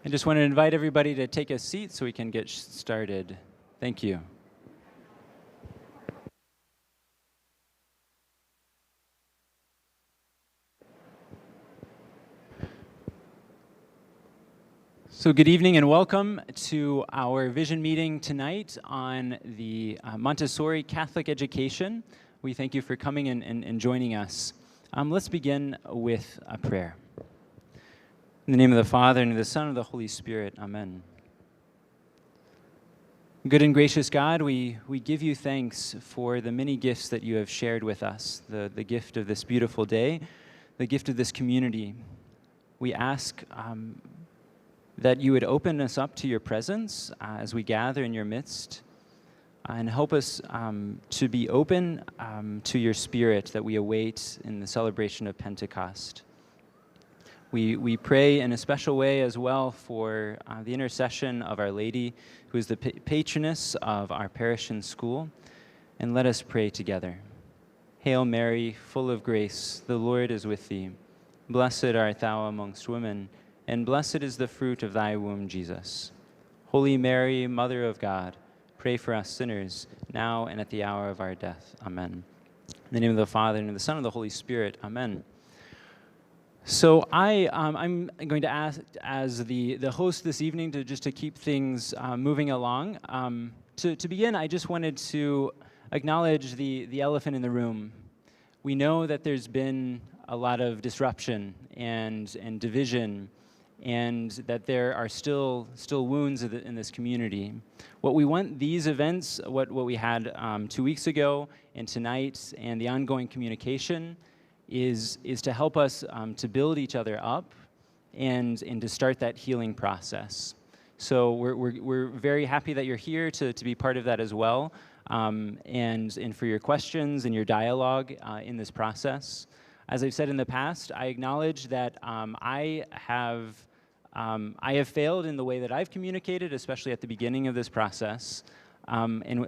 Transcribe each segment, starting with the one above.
I just want to invite everybody to take a seat so we can get started. Thank you. So good evening and welcome to our vision meeting tonight on the Montessori Catholic Education. We thank you for coming and joining us. Let's begin with a prayer. In the name of the Father, and of the Son, and of the Holy Spirit. Amen. Good and gracious God, we give you thanks for the many gifts that you have shared with us, the gift of this beautiful day, the gift of this community. We ask that you would open us up to your presence as we gather in your midst, and help us to be open to your Spirit that we await in the celebration of Pentecost. We pray in a special way as well for the intercession of Our Lady, who is the patroness of our parish and school, and let us pray together. Hail Mary, full of grace, the Lord is with thee. Blessed art thou amongst women, and blessed is the fruit of thy womb, Jesus. Holy Mary, Mother of God, pray for us sinners, now and at the hour of our death. Amen. In the name of the Father, and of the Son, and of the Holy Spirit. Amen. So I'm going to ask, as the host this evening, to keep things moving along. To begin, I just wanted to acknowledge the elephant in the room. We know that there's been a lot of disruption and division, and that there are still wounds in this community. What we want these events, what we had 2 weeks ago and tonight, and the ongoing communication, is to help us to build each other up and to start that healing process. So we're very happy that you're here to be part of that as well, and for your questions and your dialogue in this process. As I've said in the past, I acknowledge that I have failed in the way that I've communicated, especially at the beginning of this process, and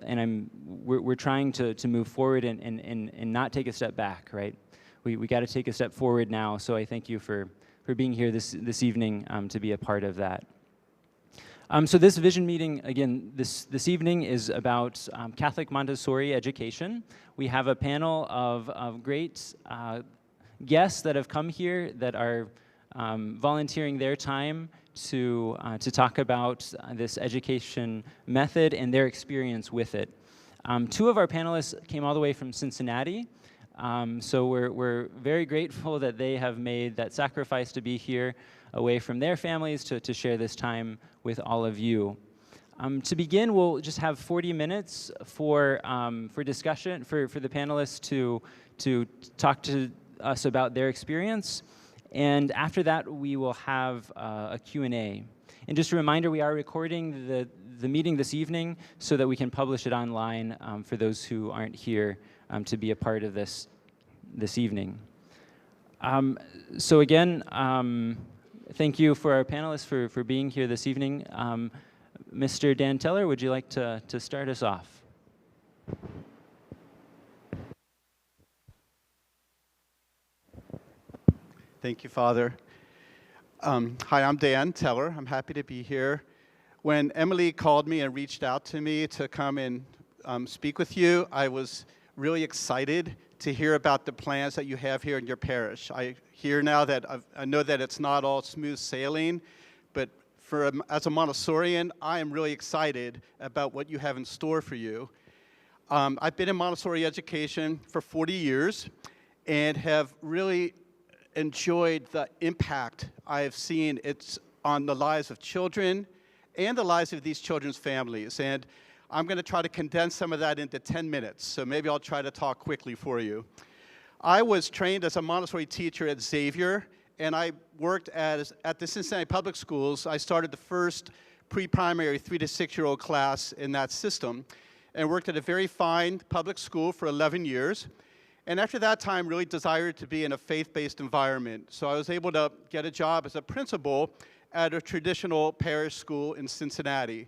we're trying to move forward and not take a step back, right? We got to take a step forward now, so I thank you for being here this evening to be a part of that. So this vision meeting, again, this evening is about Catholic Montessori education. We have a panel of great guests that have come here that are volunteering their time to talk about this education method and their experience with it. Two of our panelists came all the way from Cincinnati. So we're very grateful that they have made that sacrifice to be here away from their families to share this time with all of you. To begin, we'll just have 40 minutes for discussion, for the panelists to talk to us about their experience. And after that, we will have a Q&A. And just a reminder, we are recording the meeting this evening so that we can publish it online for those who aren't here to be a part of this evening. So again, thank you for our panelists for being here this evening. Mr. Dan Teller, would you like to start us off? Thank you, Father. Hi, I'm Dan Teller. I'm happy to be here. When Emily called me and reached out to me to come and speak with you, I was really excited to hear about the plans that you have here in your parish. I hear now that I know that it's not all smooth sailing, but as a Montessorian, I am really excited about what you have in store for you. I've been in Montessori education for 40 years and have really enjoyed the impact I have seen it's on the lives of children and the lives of these children's families. And I'm going to try to condense some of that into 10 minutes, so maybe I'll try to talk quickly for you. I was trained as a Montessori teacher at Xavier, and I worked at the Cincinnati Public Schools. I started the first pre-primary 3 to 6-year-old class in that system, and worked at a very fine public school for 11 years. And after that time, really desired to be in a faith-based environment. So I was able to get a job as a principal at a traditional parish school in Cincinnati.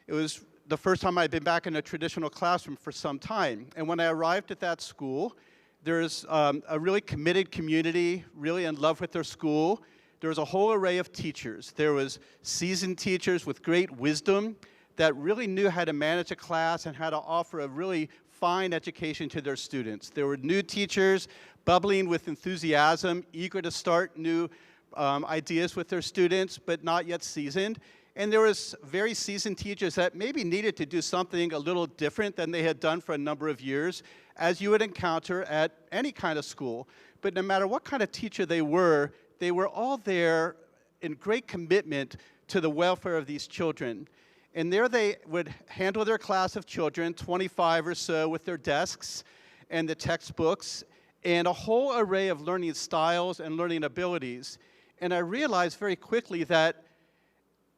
It was the first time I'd been back in a traditional classroom for some time. And when I arrived at that school, there's a really committed community, really in love with their school. there was a whole array of teachers. There was seasoned teachers with great wisdom that really knew how to manage a class and how to offer a really fine education to their students. There were new teachers bubbling with enthusiasm, eager to start new ideas with their students, but not yet seasoned. And there was very seasoned teachers that maybe needed to do something a little different than they had done for a number of years, as you would encounter at any kind of school. But no matter what kind of teacher they were all there in great commitment to the welfare of these children. And there they would handle their class of children, 25 or so, with their desks and the textbooks, and a whole array of learning styles and learning abilities. And I realized very quickly that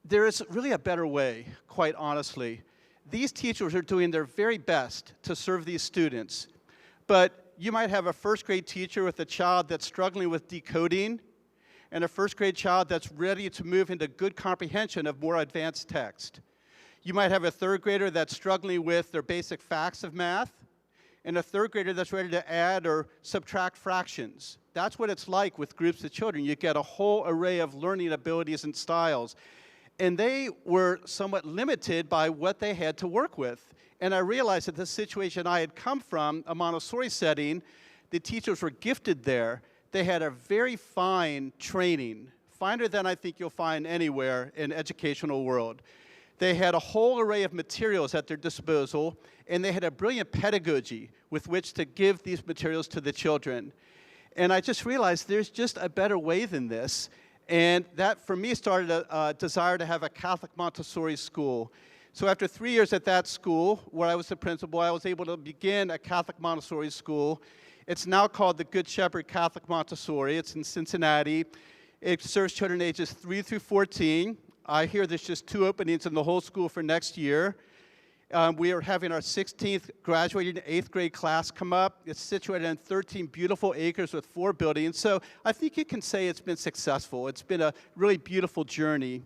there is really a better way, quite honestly. These teachers are doing their very best to serve these students. But you might have a first grade teacher with a child that's struggling with decoding, and a first grade child that's ready to move into good comprehension of more advanced text. You might have a third grader that's struggling with their basic facts of math, and a third grader that's ready to add or subtract fractions. That's what it's like with groups of children. You get a whole array of learning abilities and styles. And they were somewhat limited by what they had to work with. And I realized that the situation I had come from, a Montessori setting, the teachers were gifted there. They had a very fine training, finer than I think you'll find anywhere in the educational world. They had a whole array of materials at their disposal, and they had a brilliant pedagogy with which to give these materials to the children. And I just realized there's just a better way than this. And that, for me, started a desire to have a Catholic Montessori school. So after 3 years at that school, where I was the principal, I was able to begin a Catholic Montessori school. It's now called the Good Shepherd Catholic Montessori. It's in Cincinnati. It serves children ages 3 through 14. I hear there's just 2 openings in the whole school for next year. We are having our 16th graduating 8th grade class come up. It's situated on 13 beautiful acres with 4 buildings. So I think you can say it's been successful. It's been a really beautiful journey.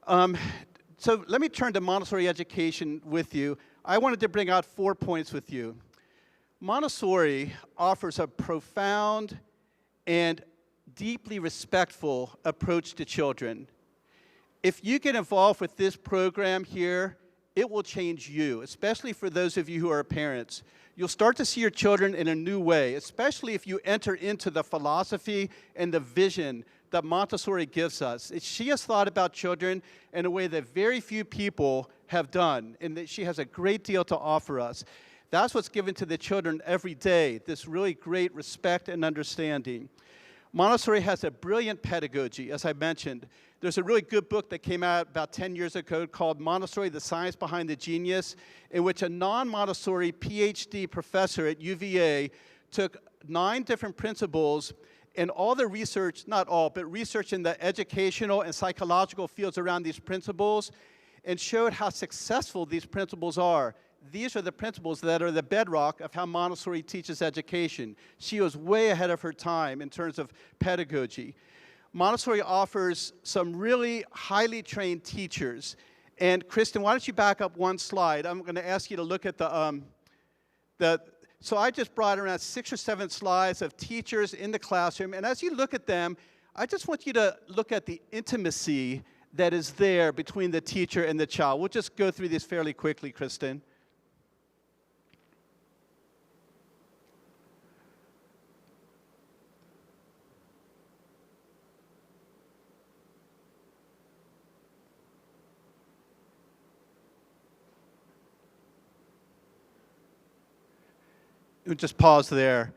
So let me turn to Montessori education with you. I wanted to bring out 4 points with you. Montessori offers a profound and deeply respectful approach to children. If you get involved with this program here, it will change you, especially for those of you who are parents. You'll start to see your children in a new way, especially if you enter into the philosophy and the vision that Montessori gives us. She has thought about children in a way that very few people have done, and that she has a great deal to offer us. That's what's given to the children every day, this really great respect and understanding. Montessori has a brilliant pedagogy, as I mentioned. There's a really good book that came out about 10 years ago called Montessori, The Science Behind the Genius, in which a non-Montessori PhD professor at UVA took 9 different principles and all the research, not all, but research in the educational and psychological fields around these principles, and showed how successful these principles are. These are the principles that are the bedrock of how Montessori teaches education. She was way ahead of her time in terms of pedagogy. Montessori offers some really highly trained teachers. And Kristen, why don't you back up one slide? I'm going to ask you to look at so I just brought around 6 or 7 slides of teachers in the classroom. And as you look at them, I just want you to look at the intimacy that is there between the teacher and the child. We'll just go through these fairly quickly, Kristen. Just pause there.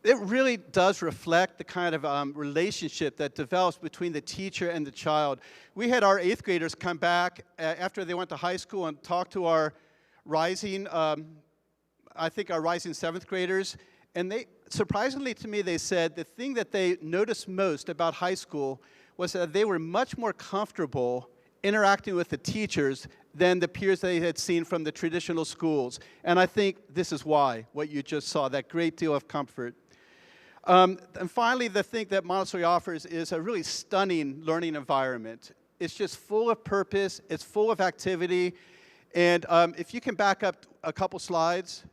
It really does reflect the kind of relationship that develops between the teacher and the child. We had our 8th graders come back after they went to high school and talk to our rising, I think our rising 7th graders. And they, surprisingly to me, they said the thing that they noticed most about high school was that they were much more comfortable interacting with the teachers than the peers they had seen from the traditional schools. And I think this is why, what you just saw, that great deal of comfort. And finally, the thing that Montessori offers is a really stunning learning environment. It's just full of purpose, it's full of activity, and if you can back up a couple slides,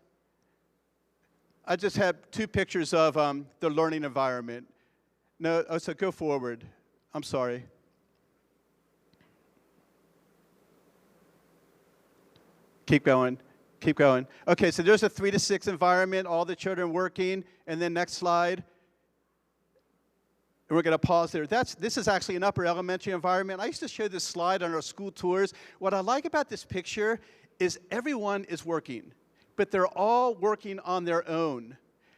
I just have 2 pictures of the learning environment. No, so go forward. I'm sorry. Keep going. Keep going. Okay, so there's a 3 to 6 environment, all the children working, and then next slide. And we're going to pause there. This is actually an upper elementary environment. I used to show this slide on our school tours. What I like about this picture is everyone is working, but they're all working on their own.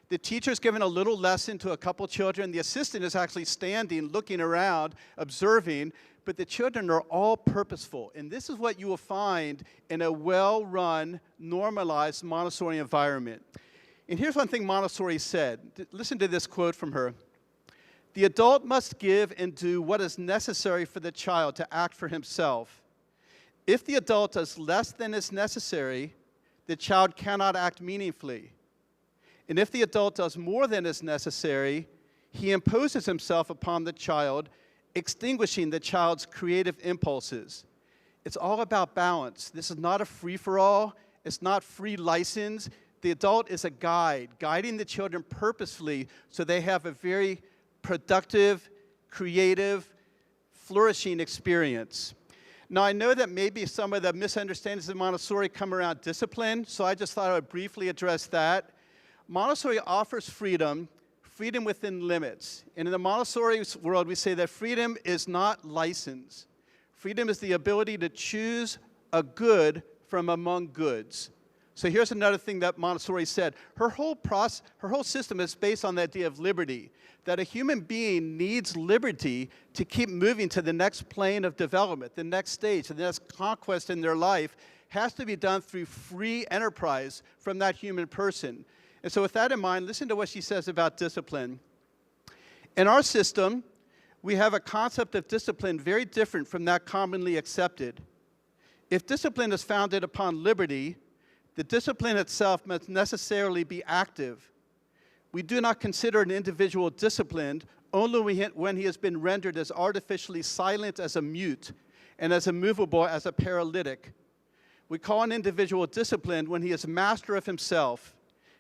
The teacher's given a little lesson to a couple children. The assistant is actually standing, looking around, observing, but the children are all purposeful. And this is what you will find in a well-run, normalized Montessori environment. And here's one thing Montessori said. Listen to this quote from her. The adult must give and do what is necessary for the child to act for himself. If the adult does less than is necessary, the child cannot act meaningfully. And if the adult does more than is necessary, he imposes himself upon the child, extinguishing the child's creative impulses. It's all about balance. This is not a free-for-all. It's not free license. The adult is a guide, guiding the children purposefully so they have a very productive, creative, flourishing experience. Now, I know that maybe some of the misunderstandings of Montessori come around discipline, so I just thought I would briefly address that. Montessori offers freedom within limits. And in the Montessori world, we say that freedom is not license. Freedom is the ability to choose a good from among goods. So here's another thing that Montessori said. Her whole system is based on the idea of liberty, that a human being needs liberty to keep moving to the next plane of development, the next stage, the next conquest in their life has to be done through free enterprise from that human person. And so with that in mind, listen to what she says about discipline. In our system, we have a concept of discipline very different from that commonly accepted. If discipline is founded upon liberty, the discipline itself must necessarily be active. We do not consider an individual disciplined only when he has been rendered as artificially silent as a mute and as immovable as a paralytic. We call an individual disciplined when he is master of himself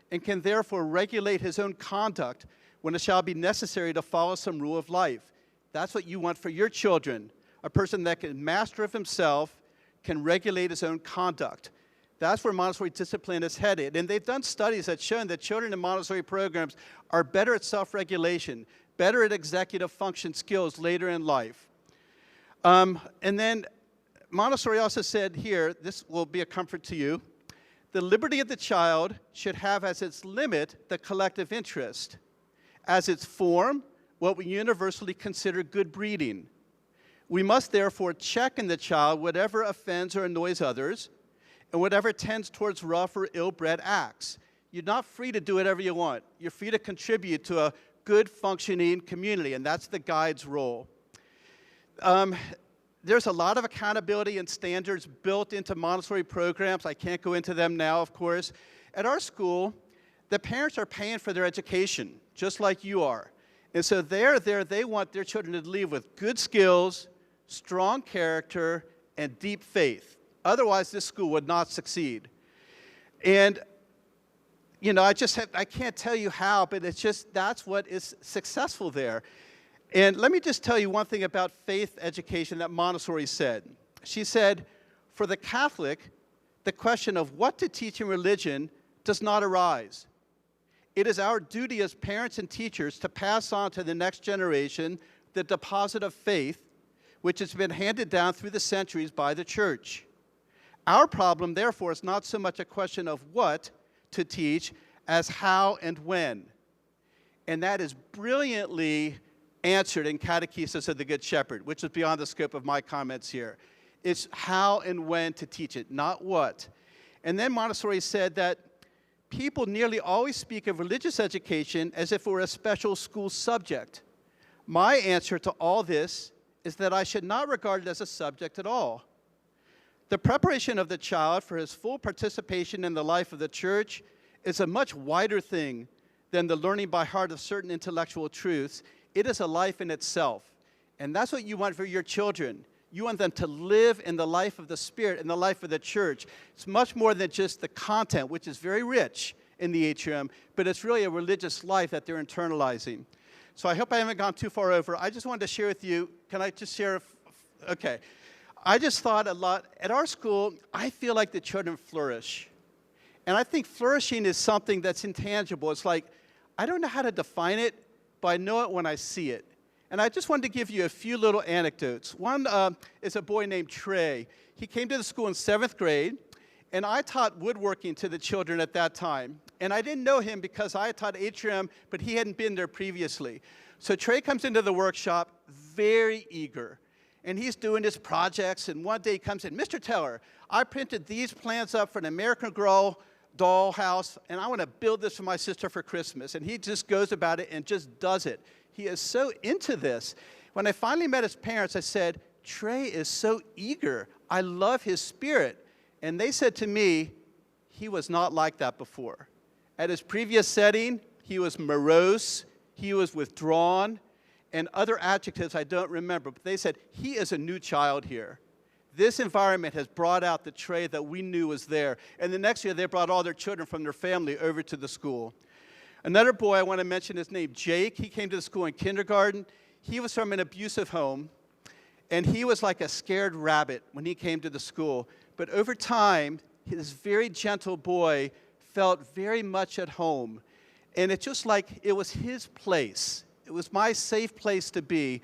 and can therefore regulate his own conduct when it shall be necessary to follow some rule of life. That's what you want for your children, a person that can master of himself, can regulate his own conduct. That's where Montessori discipline is headed. And they've done studies that show that children in Montessori programs are better at self-regulation, better at executive function skills later in life. And then Montessori also said here, this will be a comfort to you, the liberty of the child should have as its limit the collective interest, as its form what we universally consider good breeding. We must therefore check in the child whatever offends or annoys others, and whatever tends towards rough or ill-bred acts. You're not free to do whatever you want. You're free to contribute to a good functioning community, and that's the guide's role. There's a lot of accountability and standards built into Montessori programs. I can't go into them now, of course. At our school, the parents are paying for their education, just like you are. And so they're there, they want their children to leave with good skills, strong character, and deep faith. Otherwise, this school would not succeed. And, you know, I can't tell you how, but it's just, that's what is successful there. And let me just tell you one thing about faith education that Montessori said. She said, for the Catholic, the question of what to teach in religion does not arise. It is our duty as parents and teachers to pass on to the next generation the deposit of faith, which has been handed down through the centuries by the Church. Our problem, therefore, is not so much a question of what to teach as how and when. And that is brilliantly answered in Catechesis of the Good Shepherd, which is beyond the scope of my comments here. It's how and when to teach it, not what. And then Montessori said that people nearly always speak of religious education as if it were a special school subject. My answer to all this is that I should not regard it as a subject at all. The preparation of the child for his full participation in the life of the church is a much wider thing than the learning by heart of certain intellectual truths. It is a life in itself. And that's what you want for your children. You want them to live in the life of the Spirit, in the life of the church. It's much more than just the content, which is very rich in the atrium, but it's really a religious life that they're internalizing. So I hope I haven't gone too far over. I just wanted to share with you, can I just share? Okay. I just thought a lot, at our school, I feel like the children flourish. And I think flourishing is something that's intangible. It's like, I don't know how to define it, but I know it when I see it. And I just wanted to give you a few little anecdotes. One is a boy named Trey. He came to the school in 7th grade, and I taught woodworking to the children at that time. And I didn't know him because I had taught atrium, but he hadn't been there previously. So Trey comes into the workshop very eager. And he's doing his projects, and one day he comes in, Mr. Teller, I printed these plans up for an American Girl dollhouse, and I want to build this for my sister for Christmas. And he just goes about it and just does it. He is so into this. When I finally met his parents, I said, Trey is so eager. I love his spirit. And they said to me, he was not like that before. At his previous setting, he was morose, he was withdrawn, and other adjectives I don't remember. But they said, he is a new child here. This environment has brought out the Trey that we knew was there. And the next year, they brought all their children from their family over to the school. Another boy I want to mention is named Jake. He came to the school in kindergarten. He was from an abusive home, and he was like a scared rabbit when he came to the school. But over time, this very gentle boy felt very much at home. And it's just like it was his place. It was my safe place to be.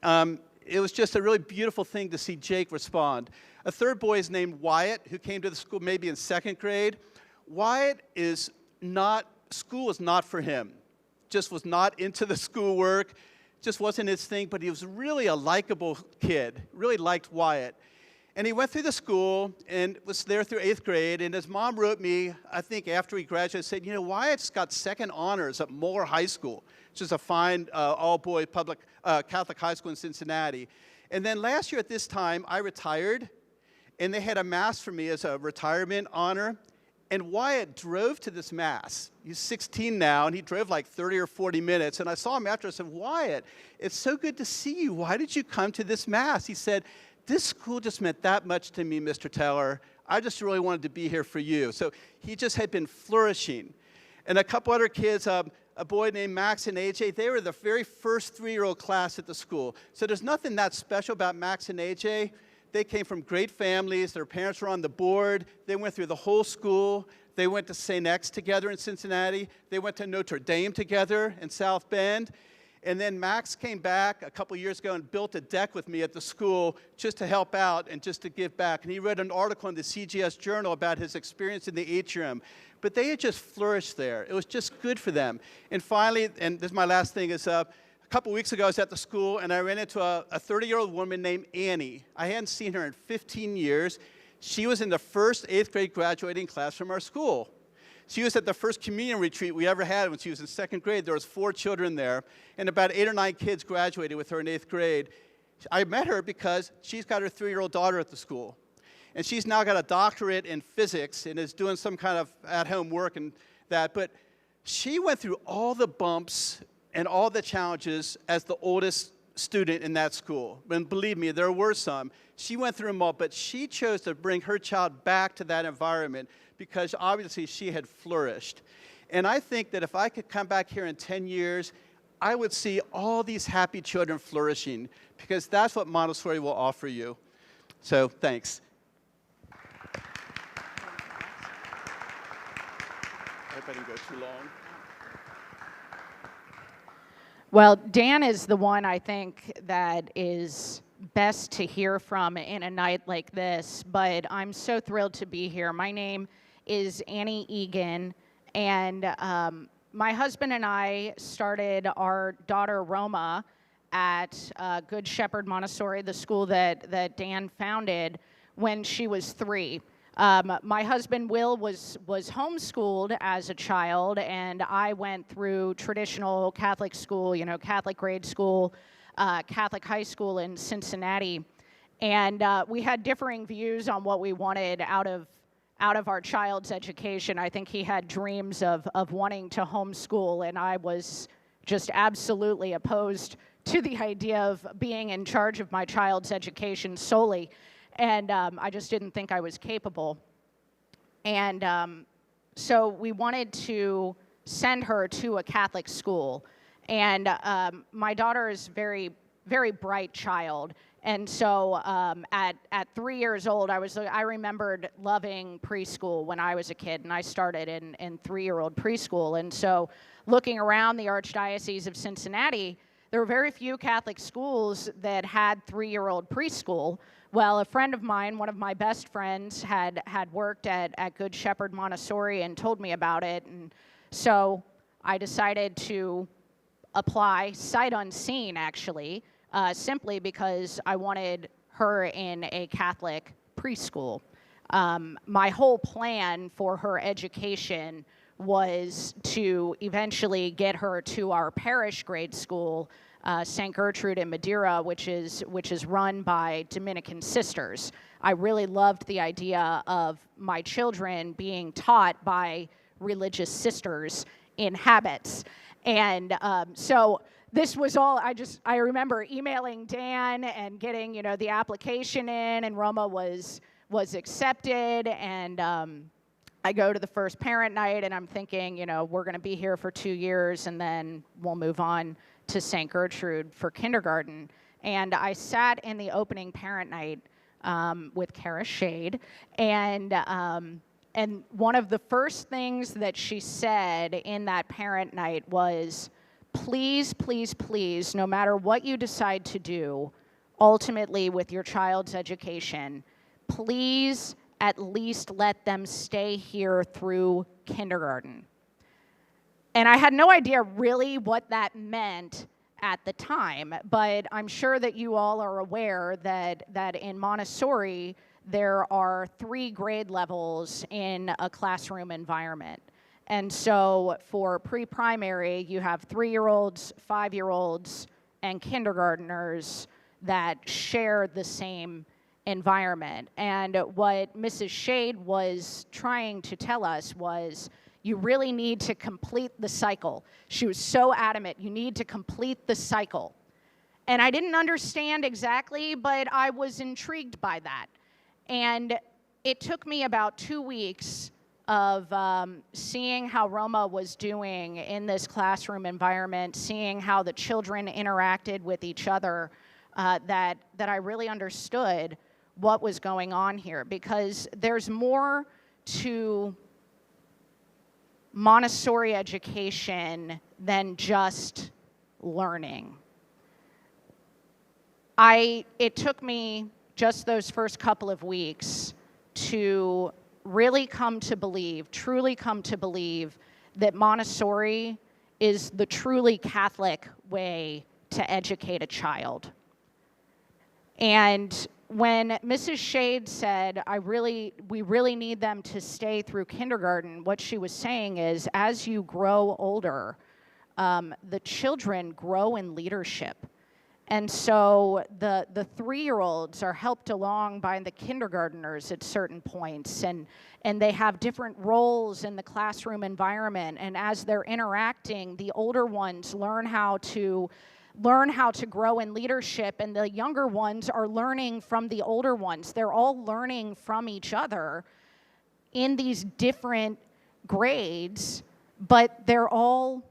It was just a really beautiful thing to see Jake respond. A third boy is named Wyatt, who came to the school maybe in 2nd grade. Wyatt is not, school was not for him. Just was not into the schoolwork, just wasn't his thing, but he was really a likable kid, really liked Wyatt. And he went through the school and was there through 8th grade, and his mom wrote me, I think after he graduated, said, you know, Wyatt's got 2nd honors at Moeller High School, which is a fine all-boy public Catholic high school in Cincinnati. And then last year at this time, I retired, and they had a mass for me as a retirement honor. And Wyatt drove to this mass. He's 16 now, and he drove like 30 or 40 minutes. And I saw him after. I said, Wyatt, it's so good to see you. Why did you come to this mass? He said, this school just meant that much to me, Mr. Teller. I just really wanted to be here for you. So he just had been flourishing. And a couple other kids, a boy named Max and AJ, they were the very first 3-year-old class at the school. So there's nothing that special about Max and AJ. They came from great families. Their parents were on the board. They went through the whole school. They went to St. X together in Cincinnati. They went to Notre Dame together in South Bend. And then Max came back a couple years ago and built a deck with me at the school just to help out and just to give back. And he read an article in the CGS Journal about his experience in the atrium. But they had just flourished there. It was just good for them. And finally, and this is my last thing, is a couple weeks ago I was at the school and I ran into a 30-year-old woman named Annie. I hadn't seen her in 15 years. She was in the first 8th grade graduating class from our school. She was at the first communion retreat we ever had when she was in 2nd grade. There was 4 children there, and about 8 or 9 kids graduated with her in 8th grade. I met her because she's got her 3-year-old daughter at the school. And she's now got a doctorate in physics and is doing some kind of at-home work and that. But she went through all the bumps and all the challenges as the oldest student in that school. And believe me, there were some. She went through them all, but she chose to bring her child back to that environment because obviously she had flourished. And I think that if I could come back here in 10 years, I would see all these happy children flourishing because that's what Montessori will offer you. So thanks. I hope I didn't go too long. Well, Dan is the one I think that is best to hear from in a night like this, but I'm so thrilled to be here. My name is Annie Egan, and my husband and I started our daughter Roma at Good Shepherd Montessori, the school that Dan founded, when she was 3. My husband, Will, was homeschooled as a child, and I went through traditional Catholic school, Catholic grade school, Catholic high school in Cincinnati. And we had differing views on what we wanted out of our child's education. I think he had dreams of wanting to homeschool, and I was just absolutely opposed to the idea of being in charge of my child's education solely. And I just didn't think I was capable. And so we wanted to send her to a Catholic school. And my daughter is very, very bright child. And so at 3 years old, I remembered loving preschool when I was a kid, and I started in 3-year-old preschool. And so looking around the Archdiocese of Cincinnati, there were very few Catholic schools that had 3-year-old preschool. Well, a friend of mine, one of my best friends, had worked at Good Shepherd Montessori and told me about it. And so I decided to apply sight unseen, actually, simply because I wanted her in a Catholic preschool. My whole plan for her education was to eventually get her to our parish grade school, St. Gertrude in Madeira, which is run by Dominican sisters. I really loved the idea of my children being taught by religious sisters in habits. And so this was all, I remember emailing Dan and getting, the application in, and Roma was accepted, and I go to the first parent night, and I'm thinking, we're going to be here for 2 years, and then we'll move on to St. Gertrude for kindergarten. And I sat in the opening parent night with Kara Shade, and one of the first things that she said in that parent night was, please, please, please, no matter what you decide to do, ultimately with your child's education, please at least let them stay here through kindergarten. And I had no idea really what that meant at the time, but I'm sure that you all are aware that in Montessori, there are 3 grade levels in a classroom environment. And so for pre-primary, you have 3-year-olds, 5-year-olds, and kindergartners that share the same environment. And what Mrs. Shade was trying to tell us was, you really need to complete the cycle. She was so adamant, you need to complete the cycle. And I didn't understand exactly, but I was intrigued by that. And it took me about 2 weeks of seeing how Roma was doing in this classroom environment, seeing how the children interacted with each other, that I really understood what was going on here, because there's more to Montessori education than just learning. It took me just those first couple of weeks to really come to believe, truly come to believe, that Montessori is the truly Catholic way to educate a child. And when Mrs. Shade said, we really need them to stay through kindergarten, what she was saying is, as you grow older, the children grow in leadership. And so the 3-year-olds are helped along by the kindergarteners at certain points, and they have different roles in the classroom environment. And as they're interacting, the older ones learn how to grow in leadership, and the younger ones are learning from the older ones. They're all learning from each other in these different grades, but they're all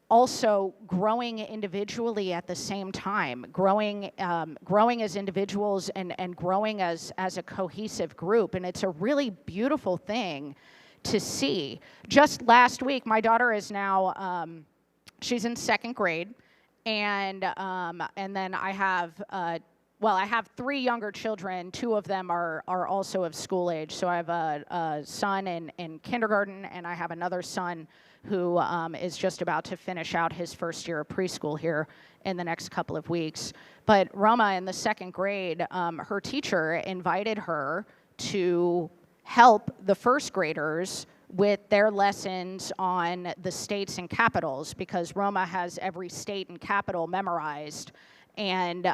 also growing individually at the same time, growing as individuals and growing as a cohesive group. And it's a really beautiful thing to see. Just last week, my daughter is now, she's in 2nd grade, and then I have 3 younger children. 2 of them are also of school age. So I have a son in kindergarten, and I have another son who is just about to finish out his first year of preschool here in the next couple of weeks. But Roma, in the 2nd grade, her teacher invited her to help the 1st graders with their lessons on the states and capitals, because Roma has every state and capital memorized, and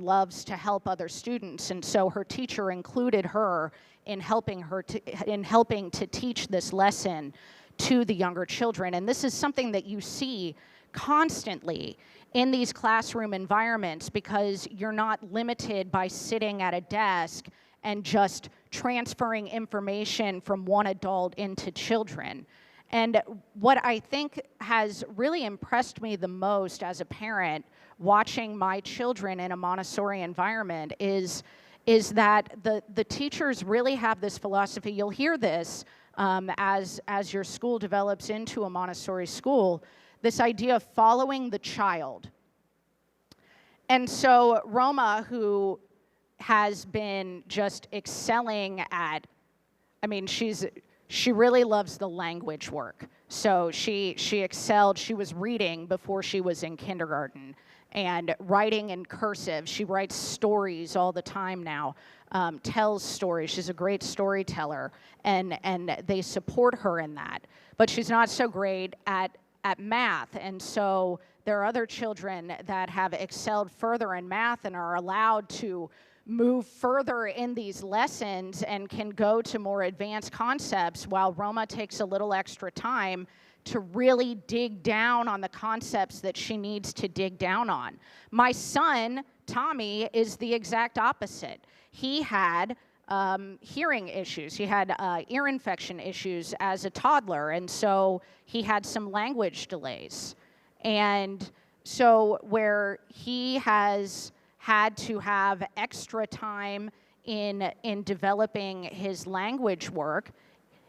loves to help other students. And so her teacher included her in helping to teach this lesson to the younger children. And this is something that you see constantly in these classroom environments, because you're not limited by sitting at a desk and just transferring information from one adult into children. And what I think has really impressed me the most as a parent watching my children in a Montessori environment is that the teachers really have this philosophy. You'll hear this as your school develops into a Montessori school, this idea of following the child. And so Roma, who has been just excelling at, I mean, she really loves the language work. So she excelled. She was reading before she was in kindergarten and writing in cursive. She writes stories all the time now, tells stories. She's a great storyteller, and they support her in that. But she's not so great at math, and so there are other children that have excelled further in math and are allowed to move further in these lessons and can go to more advanced concepts, while Roma takes a little extra time to really dig down on the concepts that she needs to dig down on. My son, Tommy, is the exact opposite. He had hearing issues. He had ear infection issues as a toddler, and so he had some language delays. And so where he has had to have extra time in developing his language work,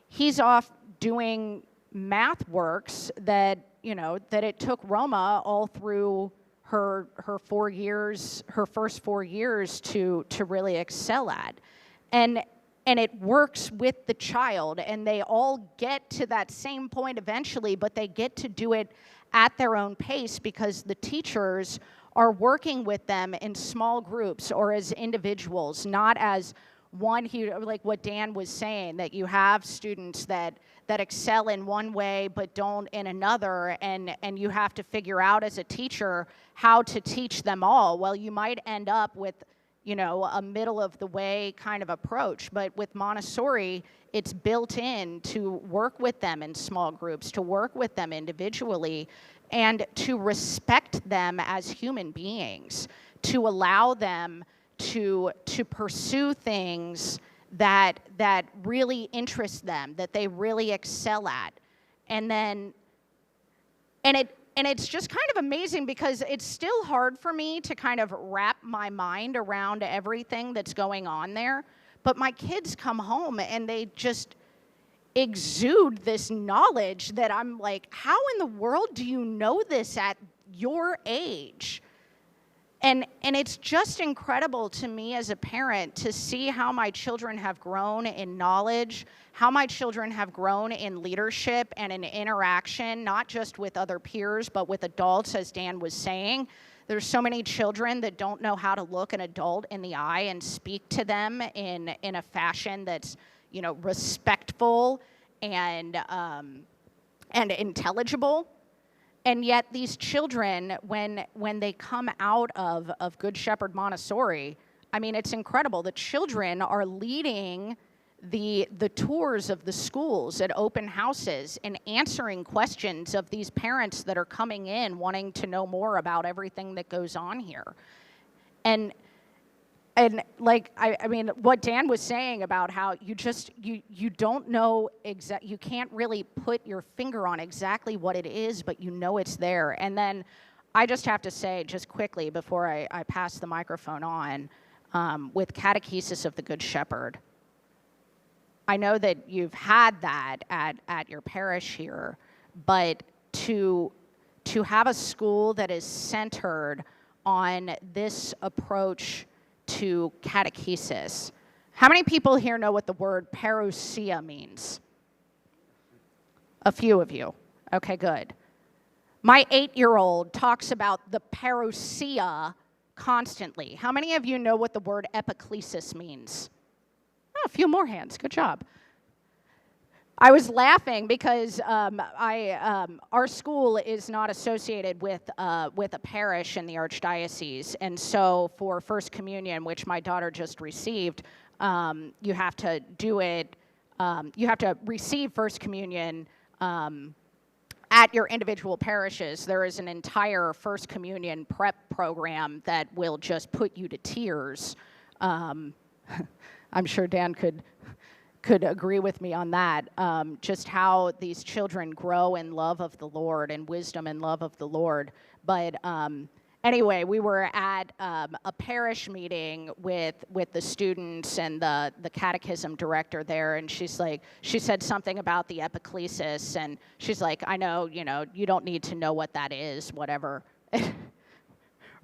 he's off doing math works that it took Roma all through her 4 years, her first 4 years to really excel at. And it works with the child, and they all get to that same point eventually, but they get to do it at their own pace because the teachers are working with them in small groups or as individuals, not as one, like what Dan was saying, that you have students that excel in one way but don't in another, and you have to figure out as a teacher how to teach them all. Well, you might end up with a middle of the way kind of approach. But with Montessori, it's built in to work with them in small groups, to work with them individually, and to respect them as human beings, to allow them to pursue things that really interest them, that they really excel at. And it's just kind of amazing because it's still hard for me to kind of wrap my mind around everything that's going on there. But my kids come home and they just exude this knowledge that I'm like, how in the world do you know this at your age? And it's just incredible to me as a parent to see how my children have grown in knowledge, how my children have grown in leadership and in interaction, not just with other peers, but with adults, as Dan was saying. There's so many children that don't know how to look an adult in the eye and speak to them in a fashion that's, respectful and intelligible. And yet these children, when they come out of Good Shepherd Montessori, I mean, it's incredible. The children are leading the tours of the schools at open houses and answering questions of these parents that are coming in wanting to know more about everything that goes on here. And like, I mean, what Dan was saying about how you don't know you can't really put your finger on exactly what it is, but you know it's there. And then I just have to say, just quickly before I pass the microphone on, with Catechesis of the Good Shepherd, I know that you've had that at your parish here, but to have a school that is centered on this approach to catechesis. How many people here know what the word parousia means? A few of you. Okay, good. My 8-year-old talks about the parousia constantly. How many of you know what the word epiclesis means? Oh, a few more hands. Good job. I was laughing because our school is not associated with a parish in the Archdiocese, and so for First Communion, which my daughter just received, you have to do it. You have to receive First Communion at your individual parishes. There is an entire First Communion prep program that will just put you to tears. I'm sure Dan could could agree with me on that. Just how these children grow in love of the Lord and wisdom and love of the Lord. But anyway, we were at a parish meeting with the students and the catechism director there, and she said something about the epiclesis, and she's like, I know, you don't need to know what that is, whatever.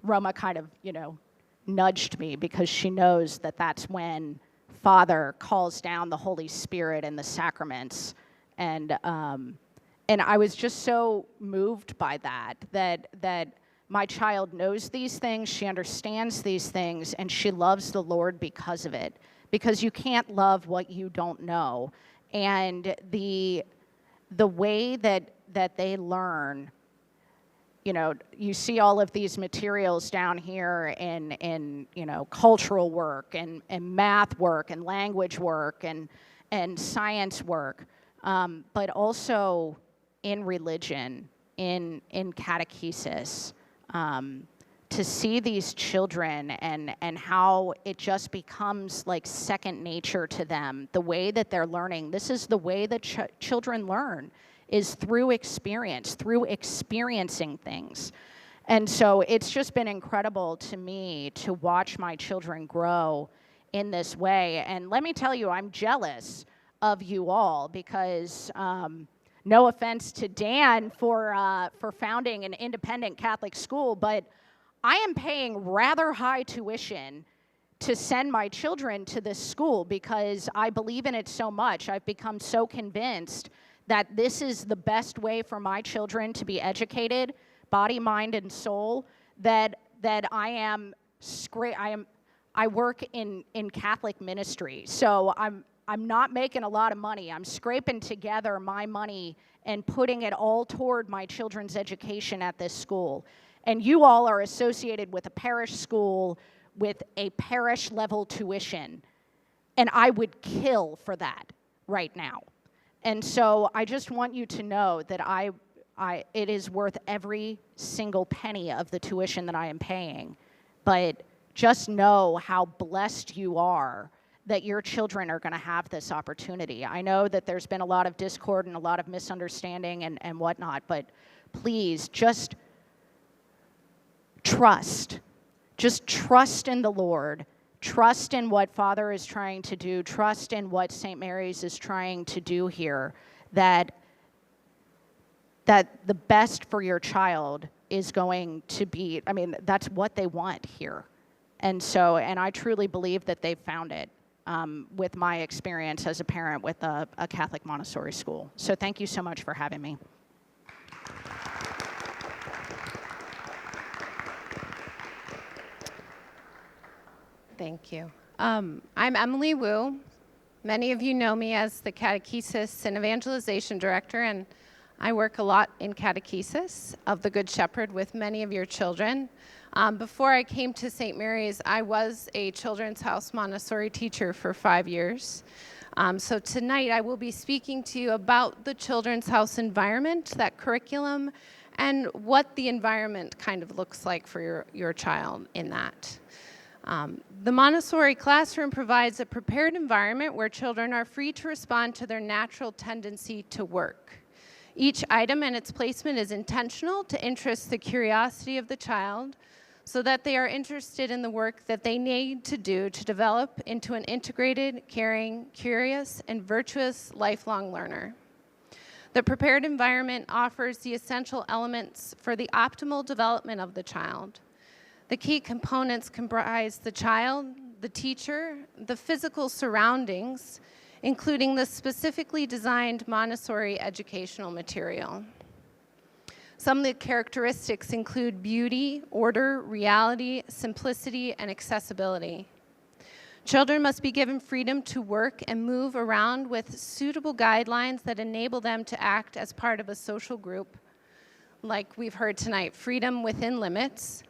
Roma kind of, nudged me because she knows that that's when Father calls down the Holy Spirit and the sacraments. And I was just so moved by that my child knows these things, she understands these things, and she loves the Lord because of it. Because you can't love what you don't know. And the way that they learn, you see all of these materials down here in cultural work and math work and language work and science work, but also in religion, in catechesis, to see these children and how it just becomes like second nature to them, the way that they're learning. This is the way that children learn, is through experience, through experiencing things. And so it's just been incredible to me to watch my children grow in this way. And let me tell you, I'm jealous of you all because, no offense to Dan for founding an independent Catholic school, but I am paying rather high tuition to send my children to this school because I believe in it so much. I've become so convinced that this is the best way for my children to be educated, body, mind, and soul, that I work in Catholic ministry. So I'm not making a lot of money. I'm scraping together my money and putting it all toward my children's education at this school. And you all are associated with a parish school with a parish level tuition. And I would kill for that right now. And so I just want you to know that it is worth every single penny of the tuition that I am paying. But just know how blessed you are that your children are going to have this opportunity. I know that there's been a lot of discord and a lot of misunderstanding and whatnot, but please just trust. Just trust in the Lord. Trust in what Father is trying to do. Trust in what St. Mary's is trying to do here. That the best for your child is going to be, that's what they want here. And I truly believe that they've found it with my experience as a parent with a Catholic Montessori school. So thank you so much for having me. Thank you. I'm Emily Wu. Many of you know me as the Catechesis and Evangelization Director, and I work a lot in catechesis of the Good Shepherd with many of your children. Before I came to St. Mary's, I was a Children's House Montessori teacher for 5 years. So tonight I will be speaking to you about the Children's House environment, that curriculum, and what the environment kind of looks like for your child in that. The Montessori classroom provides a prepared environment where children are free to respond to their natural tendency to work. Each item and its placement is intentional to interest the curiosity of the child so that they are interested in the work that they need to do to develop into an integrated, caring, curious, and virtuous lifelong learner. The prepared environment offers the essential elements for the optimal development of the child. The key components comprise the child, the teacher, the physical surroundings, including the specifically designed Montessori educational material. Some of the characteristics include beauty, order, reality, simplicity, and accessibility. Children must be given freedom to work and move around with suitable guidelines that enable them to act as part of a social group. Like we've heard tonight, freedom within limits.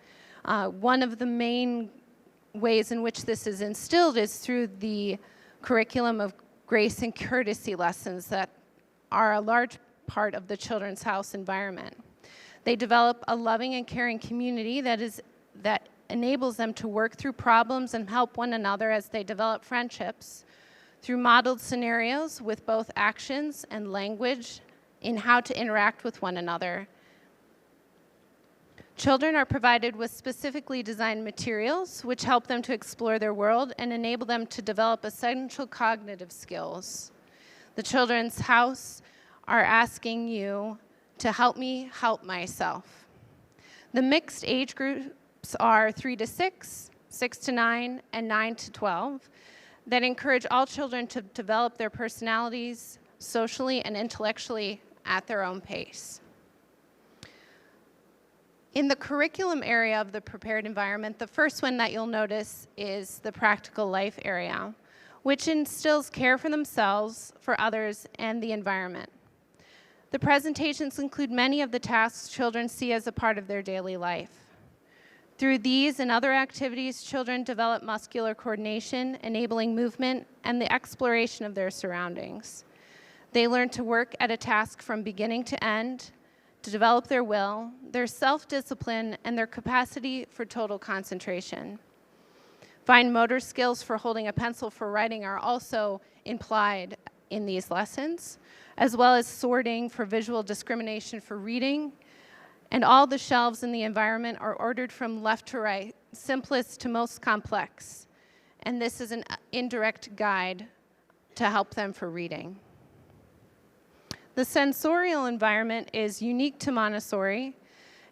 One of the main ways in which this is instilled is through the curriculum of grace and courtesy lessons that are a large part of the Children's House environment. They develop a loving and caring community that enables them to work through problems and help one another as they develop friendships through modeled scenarios with both actions and language in how to interact with one another. Children are provided with specifically designed materials which help them to explore their world and enable them to develop essential cognitive skills. The Children's House are asking you to help me help myself. The mixed age groups are 3 to 6, 6 to 9, and 9 to 12 that encourage all children to develop their personalities socially and intellectually at their own pace. In the curriculum area of the prepared environment, the first one that you'll notice is the practical life area, which instills care for themselves, for others, and the environment. The presentations include many of the tasks children see as a part of their daily life. Through these and other activities, children develop muscular coordination, enabling movement and the exploration of their surroundings. They learn to work at a task from beginning to end, to develop their will, their self-discipline, and their capacity for total concentration. Fine motor skills for holding a pencil for writing are also implied in these lessons, as well as sorting for visual discrimination for reading. And all the shelves in the environment are ordered from left to right, simplest to most complex. And this is an indirect guide to help them for reading. The sensorial environment is unique to Montessori,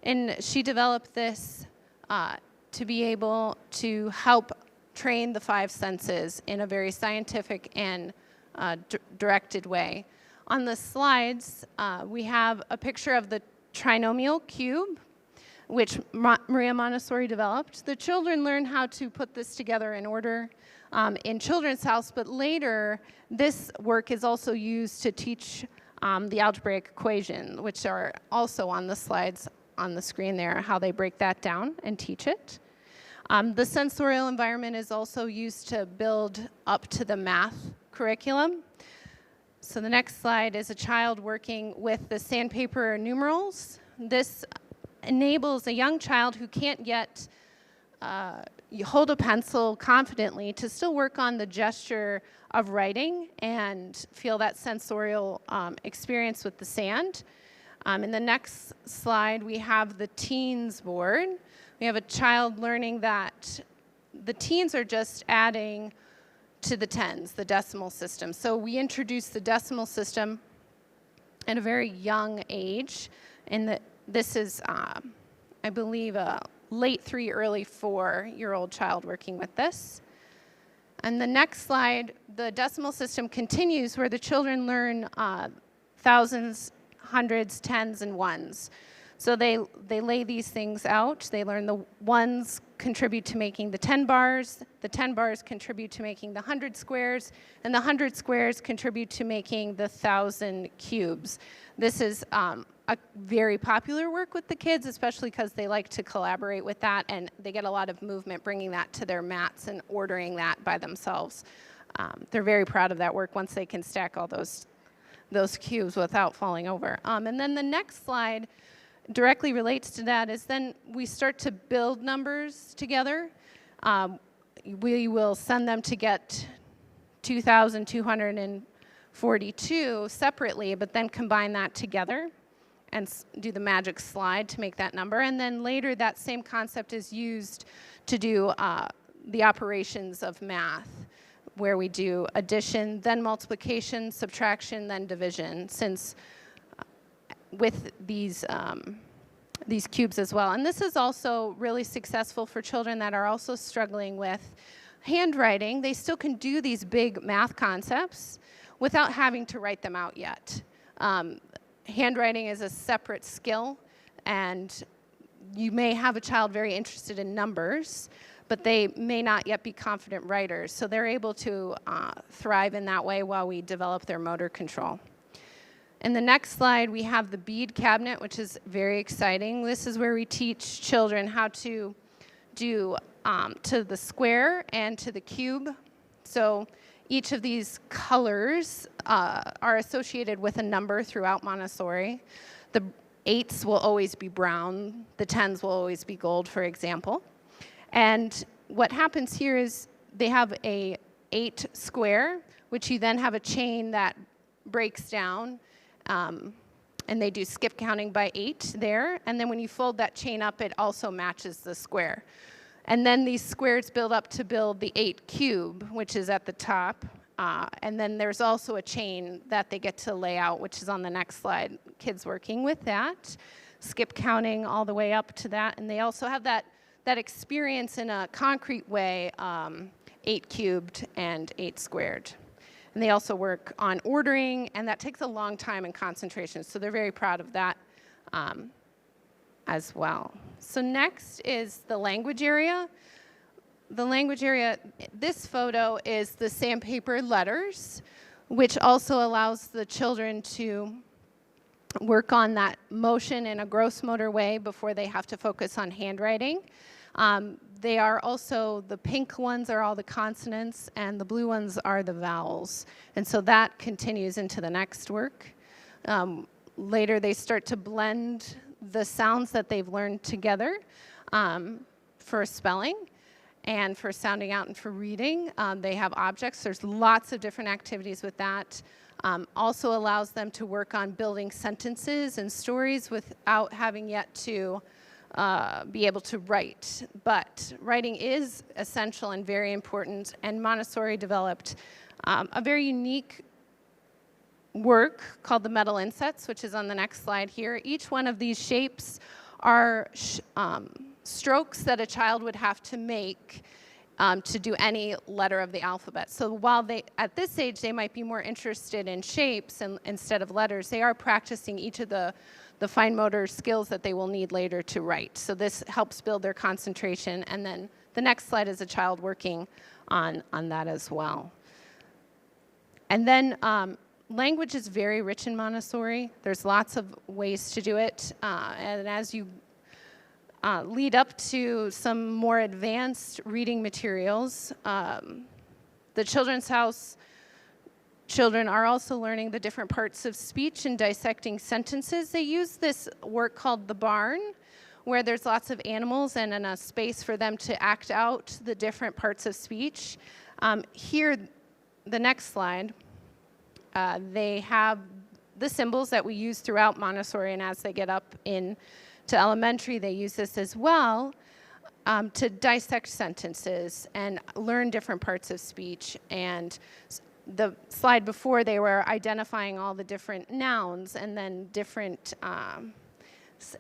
and she developed this to be able to help train the 5 senses in a very scientific and directed way. On the slides, we have a picture of the trinomial cube, which Maria Montessori developed. The children learn how to put this together in order in Children's House, but later this work is also used to teach the algebraic equation, which are also on the slides on the screen there, how they break that down and teach it. The sensorial environment is also used to build up to the math curriculum. So the next slide is a child working with the sandpaper numerals. This enables a young child who can't yet hold a pencil confidently to still work on the gesture of writing and feel that sensorial experience with the sand. In the next slide, we have the teens board. We have a child learning that the teens are just adding to the tens, the decimal system. So we introduced the decimal system at a very young age, and this is, I believe, a late 3, early 4-year-old child working with this. And the next slide, the decimal system continues where the children learn thousands, hundreds, tens, and ones. So they lay these things out. They learn the ones contribute to making the 10 bars contribute to making the 100 squares, and the 100 squares contribute to making the 1,000 cubes. This is a very popular work with the kids, especially because they like to collaborate with that, and they get a lot of movement bringing that to their mats and ordering that by themselves. They're very proud of that work once they can stack all those cubes without falling over. And then the next slide directly relates to that is then we start to build numbers together. We will send them to get 2,242 separately, but then combine that together and do the magic slide to make that number. And then later that same concept is used to do the operations of math, where we do addition, then multiplication, subtraction, then division, since with these cubes as well. And this is also really successful for children that are also struggling with handwriting. They still can do these big math concepts without having to write them out yet. Handwriting is a separate skill, and you may have a child very interested in numbers, but they may not yet be confident writers. So they're able to thrive in that way while we develop their motor control. In the next slide, we have the bead cabinet, which is very exciting. This is where we teach children how to do to the square and to the cube. So each of these colors are associated with a number throughout Montessori. The 8s will always be brown. The 10s will always be gold, for example. And what happens here is they have a 8 square, which you then have a chain that breaks down, and they do skip counting by 8 there. And then when you fold that chain up, it also matches the square. And then these squares build up to build the 8 cube, which is at the top. And then there's also a chain that they get to lay out, which is on the next slide. Kids working with that, skip counting all the way up to that. And they also have that experience in a concrete way, 8 cubed and 8 squared. And they also work on ordering, and that takes a long time and concentration. So they're very proud of that as well. So next is the language area. The language area, this photo is the sandpaper letters, which also allows the children to work on that motion in a gross motor way before they have to focus on handwriting. They are also, the pink ones are all the consonants, and the blue ones are the vowels. And so that continues into the next work. Later, they start to blend the sounds that they've learned together for spelling and for sounding out and for reading. They have objects. There's lots of different activities with that. Also allows them to work on building sentences and stories without having yet to be able to write. But writing is essential and very important, and Montessori developed a very unique work called the metal insets, which is on the next slide here. Each one of these shapes are strokes that a child would have to make to do any letter of the alphabet. So while at this age, they might be more interested in shapes instead of letters, they are practicing each of the fine motor skills that they will need later to write. So this helps build their concentration. And then the next slide is a child working on that as well. And then language is very rich in Montessori. There's lots of ways to do it. And as you lead up to some more advanced reading materials, the Children's House children are also learning the different parts of speech and dissecting sentences. They use this work called the barn, where there's lots of animals and a space for them to act out the different parts of speech. Here, the next slide, they have the symbols that we use throughout Montessori, and as they get up into elementary, they use this as well to dissect sentences and learn different parts of speech. And the slide before, they were identifying all the different nouns and then different,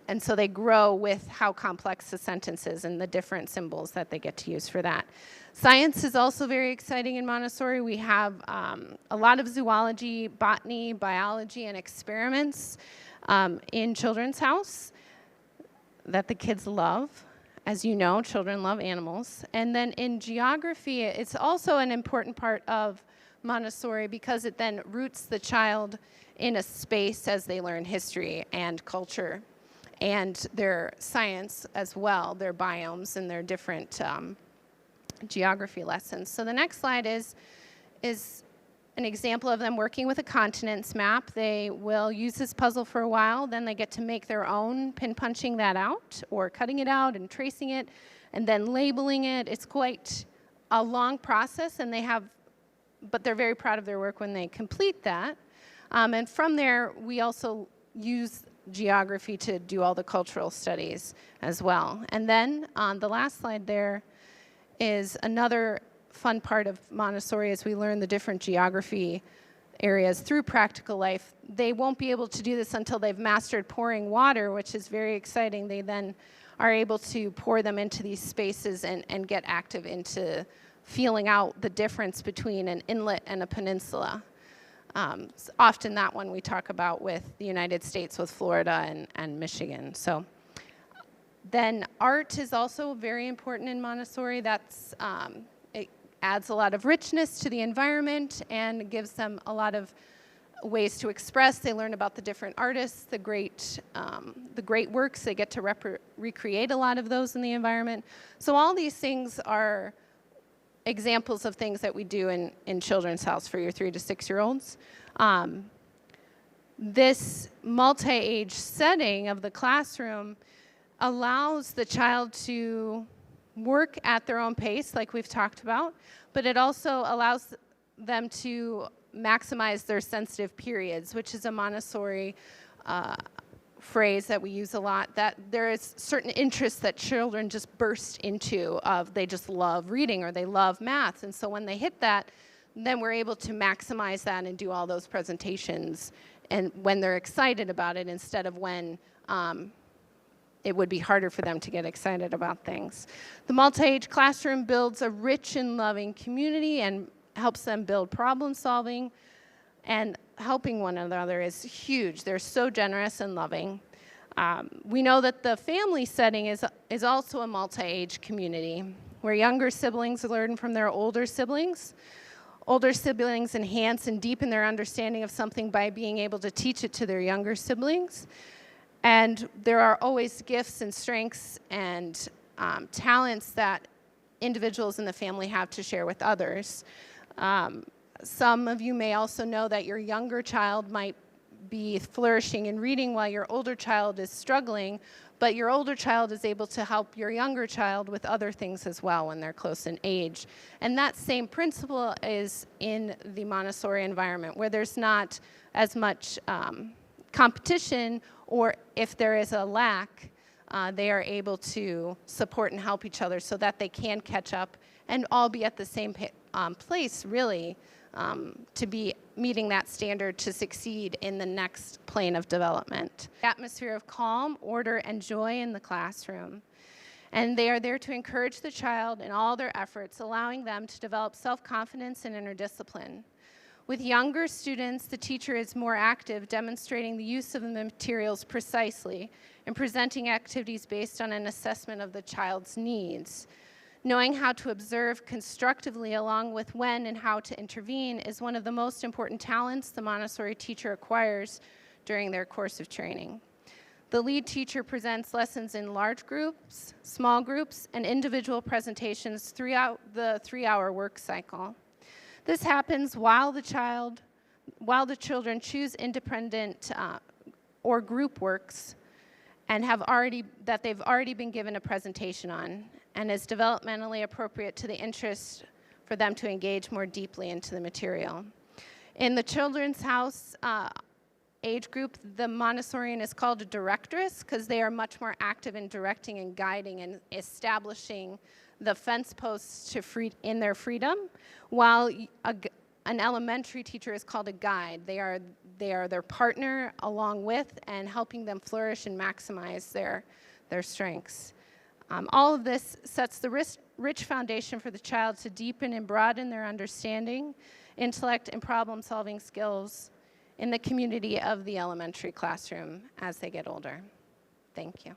and so they grow with how complex the sentence is and the different symbols that they get to use for that. Science is also very exciting in Montessori. We have a lot of zoology, botany, biology, and experiments in Children's House that the kids love. As you know, children love animals. And then in geography, it's also an important part of Montessori because it then roots the child in a space as they learn history and culture and their science as well, their biomes and their different geography lessons. So the next slide is an example of them working with a continents map. They will use this puzzle for a while, then they get to make their own, pin punching that out or cutting it out and tracing it and then labeling it. It's quite a long process, and but they're very proud of their work when they complete that. And from there, we also use geography to do all the cultural studies as well. And then on the last slide there is another fun part of Montessori as we learn the different geography areas through practical life. They won't be able to do this until they've mastered pouring water, which is very exciting. They then are able to pour them into these spaces and get active into feeling out the difference between an inlet and a peninsula. Often that one we talk about with the United States, with Florida and Michigan. So then art is also very important in Montessori. That's it adds a lot of richness to the environment and gives them a lot of ways to express. They learn about the different artists, the great works. They get to recreate a lot of those in the environment. So all these things are examples of things that we do in Children's House for your 3 to 6-year-olds. This multi-age setting of the classroom allows the child to work at their own pace, like we've talked about, but it also allows them to maximize their sensitive periods, which is a Montessori phrase that we use a lot, that there is certain interests that children just burst into, of they just love reading or they love math. And so when they hit that, then we're able to maximize that and do all those presentations, and when they're excited about it, instead of when it would be harder for them to get excited about things. The multi-age classroom builds a rich and loving community and helps them build problem solving, and helping one another is huge. They're so generous and loving. We know that the family setting is also a multi-age community where younger siblings learn from their older siblings. Older siblings enhance and deepen their understanding of something by being able to teach it to their younger siblings. And there are always gifts and strengths and talents that individuals in the family have to share with others. Some of you may also know that your younger child might be flourishing in reading while your older child is struggling, but your older child is able to help your younger child with other things as well when they're close in age. And that same principle is in the Montessori environment, where there's not as much competition, or if there is a lack, they are able to support and help each other so that they can catch up and all be at the same place, really, to be meeting that standard to succeed in the next plane of development. Atmosphere of calm, order, and joy in the classroom. And they are there to encourage the child in all their efforts, allowing them to develop self-confidence and inner discipline. With younger students, the teacher is more active, demonstrating the use of the materials precisely and presenting activities based on an assessment of the child's needs. Knowing how to observe constructively along with when and how to intervene is one of the most important talents the Montessori teacher acquires during their course of training. The lead teacher presents lessons in large groups, small groups, and individual presentations throughout the 3-hour work cycle. This happens while the children choose independent or group works and they've already been given a presentation on, and is developmentally appropriate to the interest for them to engage more deeply into the material. In the Children's House age group, the Montessorian is called a directress because they are much more active in directing and guiding and establishing the fence posts in their freedom, while an elementary teacher is called a guide. They are their partner along with and helping them flourish and maximize their strengths. All of this sets the rich foundation for the child to deepen and broaden their understanding, intellect, and problem-solving skills in the community of the elementary classroom as they get older. Thank you.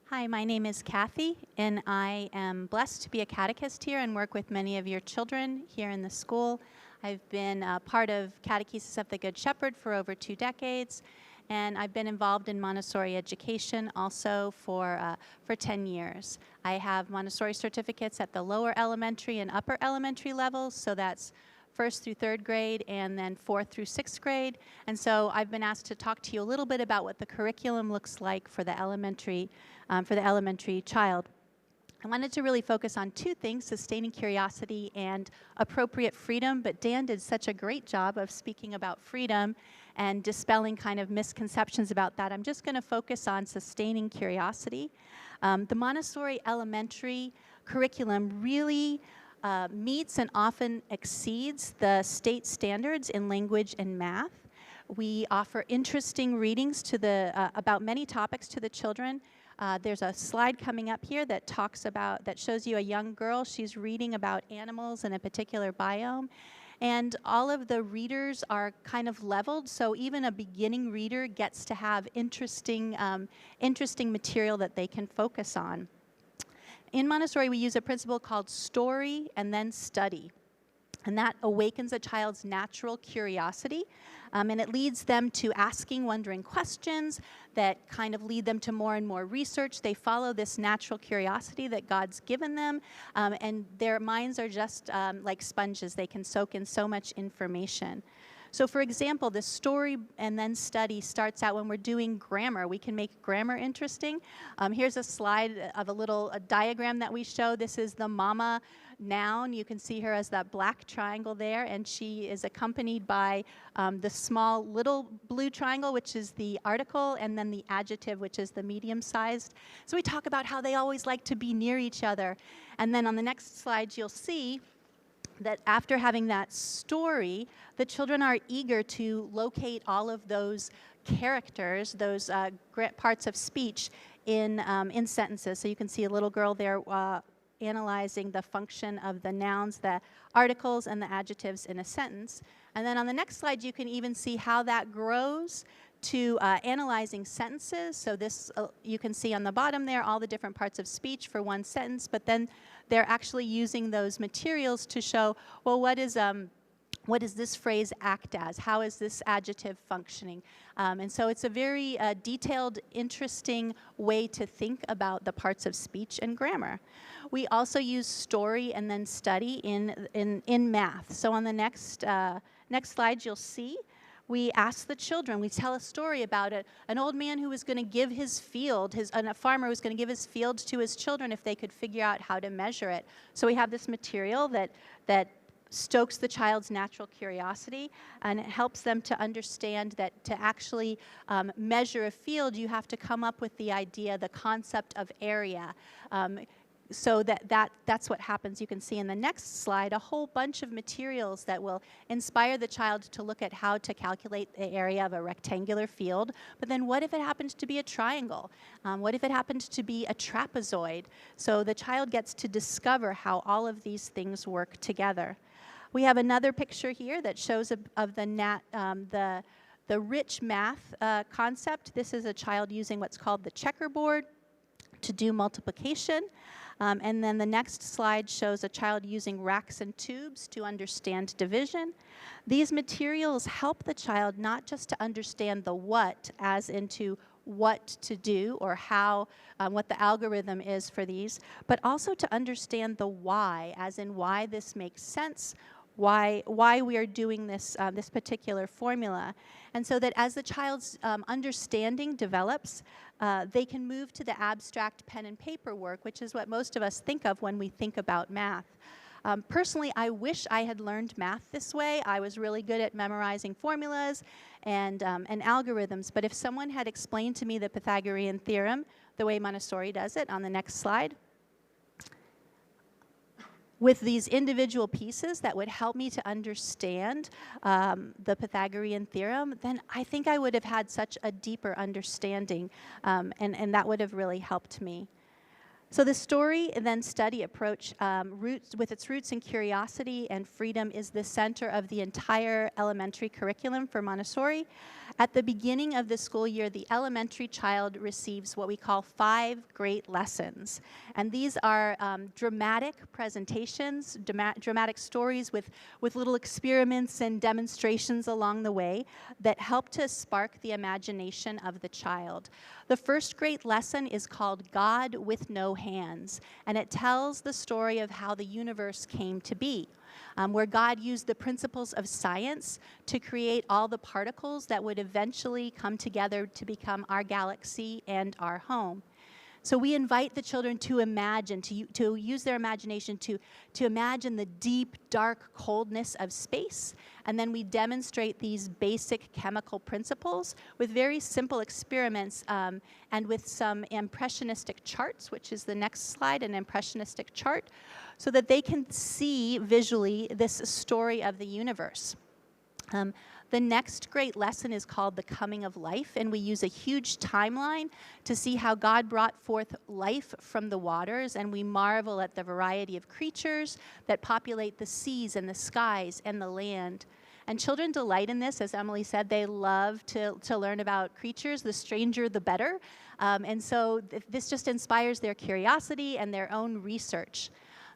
Hi, my name is Kathy, and I am blessed to be a catechist here and work with many of your children here in the school. I've been part of Catechesis of the Good Shepherd for over 2 decades, and I've been involved in Montessori education also for 10 years. I have Montessori certificates at the lower elementary and upper elementary levels, so that's 1st through 3rd grade and then 4th through 6th grade. And so I've been asked to talk to you a little bit about what the curriculum looks like for the elementary child. I wanted to really focus on 2 things, sustaining curiosity and appropriate freedom, but Dan did such a great job of speaking about freedom and dispelling kind of misconceptions about that. I'm just going to focus on sustaining curiosity. The Montessori elementary curriculum really meets and often exceeds the state standards in language and math. We offer interesting readings about many topics to the children. There's a slide coming up here that shows you a young girl. She's reading about animals in a particular biome. And all of the readers are kind of leveled, so even a beginning reader gets to have interesting material that they can focus on. In Montessori, we use a principle called story and then study. And that awakens a child's natural curiosity, and it leads them to asking wondering questions that kind of lead them to more and more research. They follow this natural curiosity that God's given them, and their minds are just like sponges. They can soak in so much information. So for example, the story and then study starts out when we're doing grammar. We can make grammar interesting. Here's a slide of a diagram that we show. This is the mama noun. You can see her as that black triangle there, and she is accompanied by the small little blue triangle, which is the article, and then the adjective, which is the medium-sized. So we talk about how they always like to be near each other. And then on the next slide, you'll see that after having that story, the children are eager to locate all of those characters, those parts of speech in sentences. So you can see a little girl there analyzing the function of the nouns, the articles, and the adjectives in a sentence. And then on the next slide, you can even see how that grows to analyzing sentences. So this, you can see on the bottom there, all the different parts of speech for one sentence, but then they're actually using those materials to show, well, what does this phrase act as? How is this adjective functioning? And so it's a very detailed, interesting way to think about the parts of speech and grammar. We also use story and then study in math. So on the next slide, you'll see we ask the children, we tell a story about an old man who was going to give his field, a farmer was going to give his field to his children if they could figure out how to measure it. So we have this material that stokes the child's natural curiosity, and it helps them to understand that to actually measure a field, you have to come up with the idea, the concept of area. So that's what happens. You can see in the next slide a whole bunch of materials that will inspire the child to look at how to calculate the area of a rectangular field. But then what if it happens to be a triangle? What if it happens to be a trapezoid? So the child gets to discover how all of these things work together. We have another picture here that shows of the rich math concept. This is a child using what's called the checkerboard to do multiplication. And then the next slide shows a child using racks and tubes to understand division. These materials help the child not just to understand the what, as into what to do or how, what the algorithm is for these, but also to understand the why, as in why this makes sense, why we are doing this, this particular formula. And so that as the child's understanding develops, they can move to the abstract pen and paper work, which is what most of us think of when we think about math. Personally, I wish I had learned math this way. I was really good at memorizing formulas and algorithms, but if someone had explained to me the Pythagorean theorem the way Montessori does it on the next slide, with these individual pieces that would help me to understand the Pythagorean theorem, then I think I would have had such a deeper understanding, and that would have really helped me. So the story and then study approach, with its roots in curiosity and freedom, is the center of the entire elementary curriculum for Montessori. At the beginning of the school year, the elementary child receives what we call 5 great lessons. And these are dramatic presentations, dramatic stories with little experiments and demonstrations along the way that help to spark the imagination of the child. The first great lesson is called God with No Hands, and it tells the story of how the universe came to be, where God used the principles of science to create all the particles that would eventually come together to become our galaxy and our home. So we invite the children to imagine, to use their imagination to imagine the deep, dark coldness of space. And then we demonstrate these basic chemical principles with very simple experiments and with some impressionistic charts, which is the next slide, an impressionistic chart, so that they can see visually this story of the universe. The next great lesson is called The Coming of Life, and we use a huge timeline to see how God brought forth life from the waters, and we marvel at the variety of creatures that populate the seas and the skies and the land. And children delight in this. As Emily said, they love to learn about creatures. The stranger, the better. And so this just inspires their curiosity and their own research.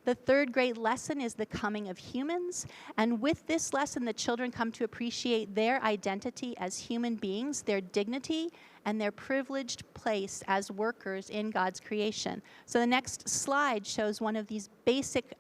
The third great lesson is the coming of humans. And with this lesson, the children come to appreciate their identity as human beings, their dignity, and their privileged place as workers in God's creation. So the next slide shows one of these basic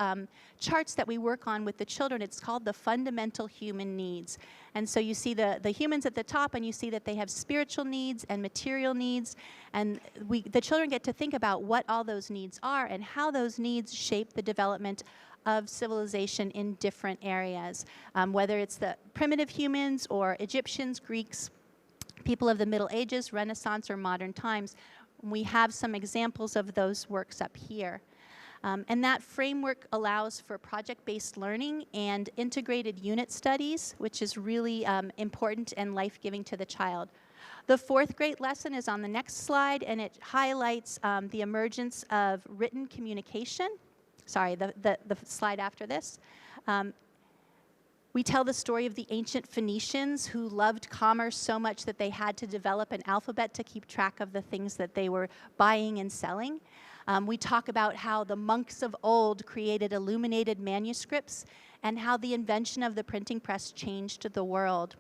charts that we work on with the children. It's called the fundamental human needs. And so you see the humans at the top, and you see that they have spiritual needs and material needs. And the children get to think about what all those needs are and how those needs shape the development of civilization in different areas, whether it's the primitive humans or Egyptians, Greeks, people of the Middle Ages, Renaissance, or modern times. We have some examples of those works up here. And that framework allows for project-based learning and integrated unit studies, which is really important and life-giving to the child. The fourth grade lesson is on the next slide, and it highlights the emergence of written communication. Sorry, the slide after this. We tell the story of the ancient Phoenicians who loved commerce so much that they had to develop an alphabet to keep track of the things that they were buying and selling. We talk about how the monks of old created illuminated manuscripts and how the invention of the printing press changed the world.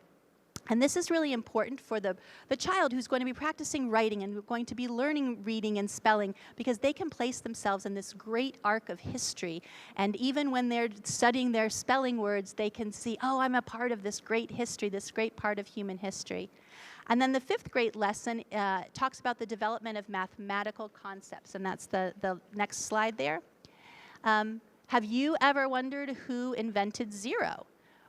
And this is really important for the child who's going to be practicing writing and going to be learning reading and spelling, because they can place themselves in this great arc of history. And even when they're studying their spelling words, they can see, oh, I'm a part of this great history, this great part of human history. And then the fifth grade lesson talks about the development of mathematical concepts, and that's the next slide there. Have you ever wondered who invented zero?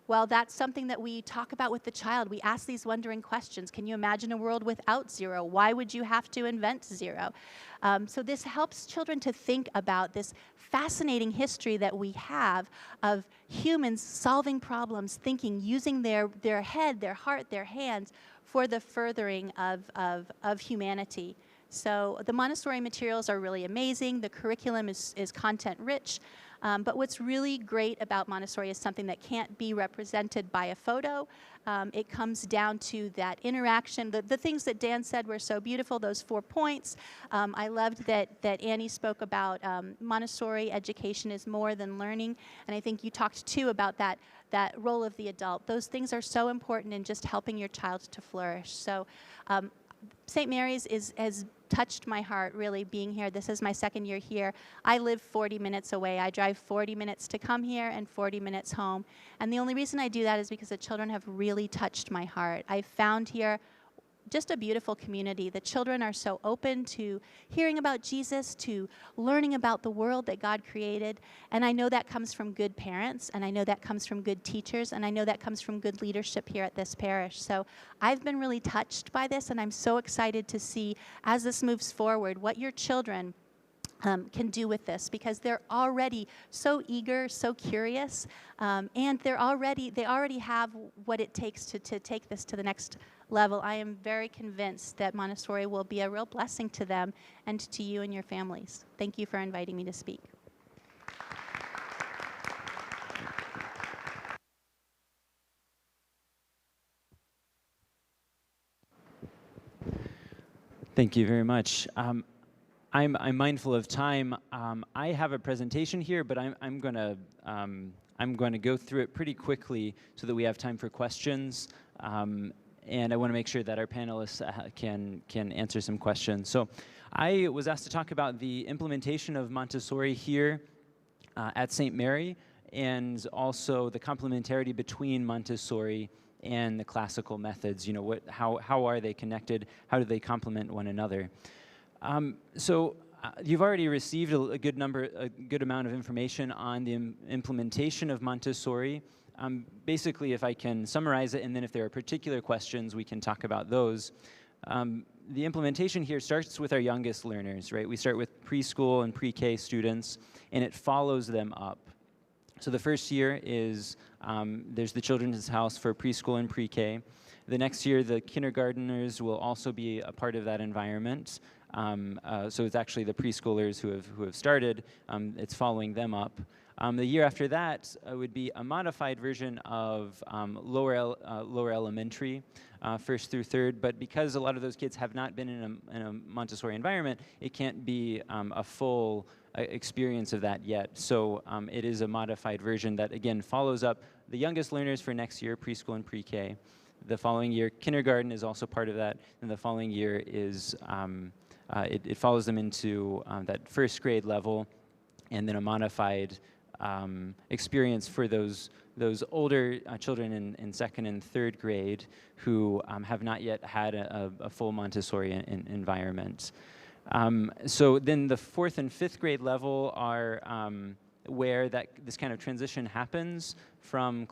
Well, that's something that we talk about with the child. We ask these wondering questions. Can you imagine a world without zero? Why would you have to invent zero? So this helps children to think about this fascinating history that we have of humans solving problems, thinking, using their head, their heart, their hands for the furthering of humanity. So the Montessori materials are really amazing. The curriculum is content rich. But what's really great about Montessori is something that can't be represented by a photo. It comes down to that interaction. The things that Dan said were so beautiful, those 4 points. I loved that Annie spoke about Montessori education is more than learning. And I think you talked too about that role of the adult. Those things are so important in just helping your child to flourish. So St. Mary's has touched my heart, really, being here. This is my second year here. I live 40 minutes away. I drive 40 minutes to come here and 40 minutes home. And the only reason I do that is because the children have really touched my heart. I found here just a beautiful community. The children are so open to hearing about Jesus, to learning about the world that God created. And I know that comes from good parents, and I know that comes from good teachers, and I know that comes from good leadership here at this parish. So I've been really touched by this, and I'm so excited to see, as this moves forward, what your children can do with this, because they're already so eager, so curious, and they already have what it takes to take this to the next level. I am very convinced that Montessori will be a real blessing to them and to you and your families. Thank you for inviting me to speak. Thank you very much. I'm mindful of time. I have a presentation here, but I'm going to go through it pretty quickly so that we have time for questions. And I want to make sure that our panelists can answer some questions. So I was asked to talk about the implementation of Montessori here at St. Mary, and also the complementarity between Montessori and the classical methods. You know, how are they connected? How do they complement one another? You've already received a good amount of information on the implementation of Montessori. Basically, if I can summarize it, and then if there are particular questions, we can talk about those. The implementation here starts with our youngest learners, right? We start with preschool and pre-K students, and it follows them up. So the first year is, there's the Children's House for preschool and pre-K. The next year, the kindergarteners will also be a part of that environment. So it's actually the preschoolers who have started. It's following them up. The year after that would be a modified version of lower elementary, first through third. But because a lot of those kids have not been in a Montessori environment, it can't be a full experience of that yet. So it is a modified version that, again, follows up the youngest learners for next year, preschool and pre-K. the following year, kindergarten is also part of that, and the following year is, it follows them into that first grade level, and then a modified experience for those older children in second and third grade who have not yet had a full Montessori environment. So then the fourth and fifth grade level are where this kind of transition happens from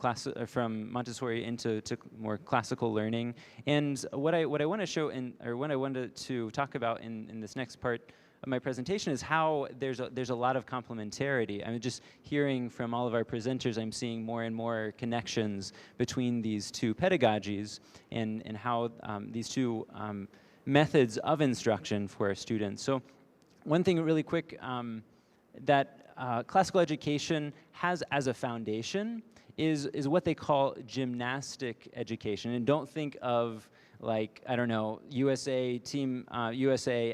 Montessori into more classical learning. And what I want to show or what I wanted to talk about in this next part of my presentation is how there's a lot of complementarity. I mean, just hearing from all of our presenters, I'm seeing more and more connections between these two pedagogies and how these two methods of instruction for our students. So one thing really quick that classical education has as a foundation is what they call gymnastic education. And don't think of, like, I don't know, USA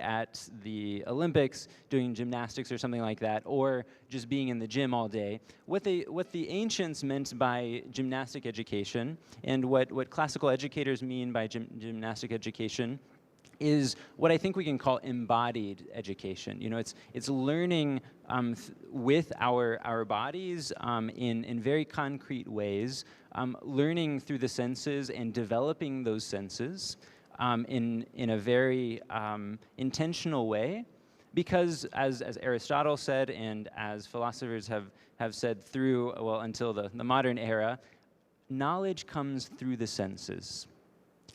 at the Olympics doing gymnastics or something like that, or just being in the gym all day. What the ancients meant by gymnastic education, and what classical educators mean by gymnastic education, is what I think we can call embodied education. You know, it's learning with our bodies in very concrete ways, learning through the senses and developing those senses in a very intentional way, because as Aristotle said, and as philosophers have said through, well, until the modern era, knowledge comes through the senses.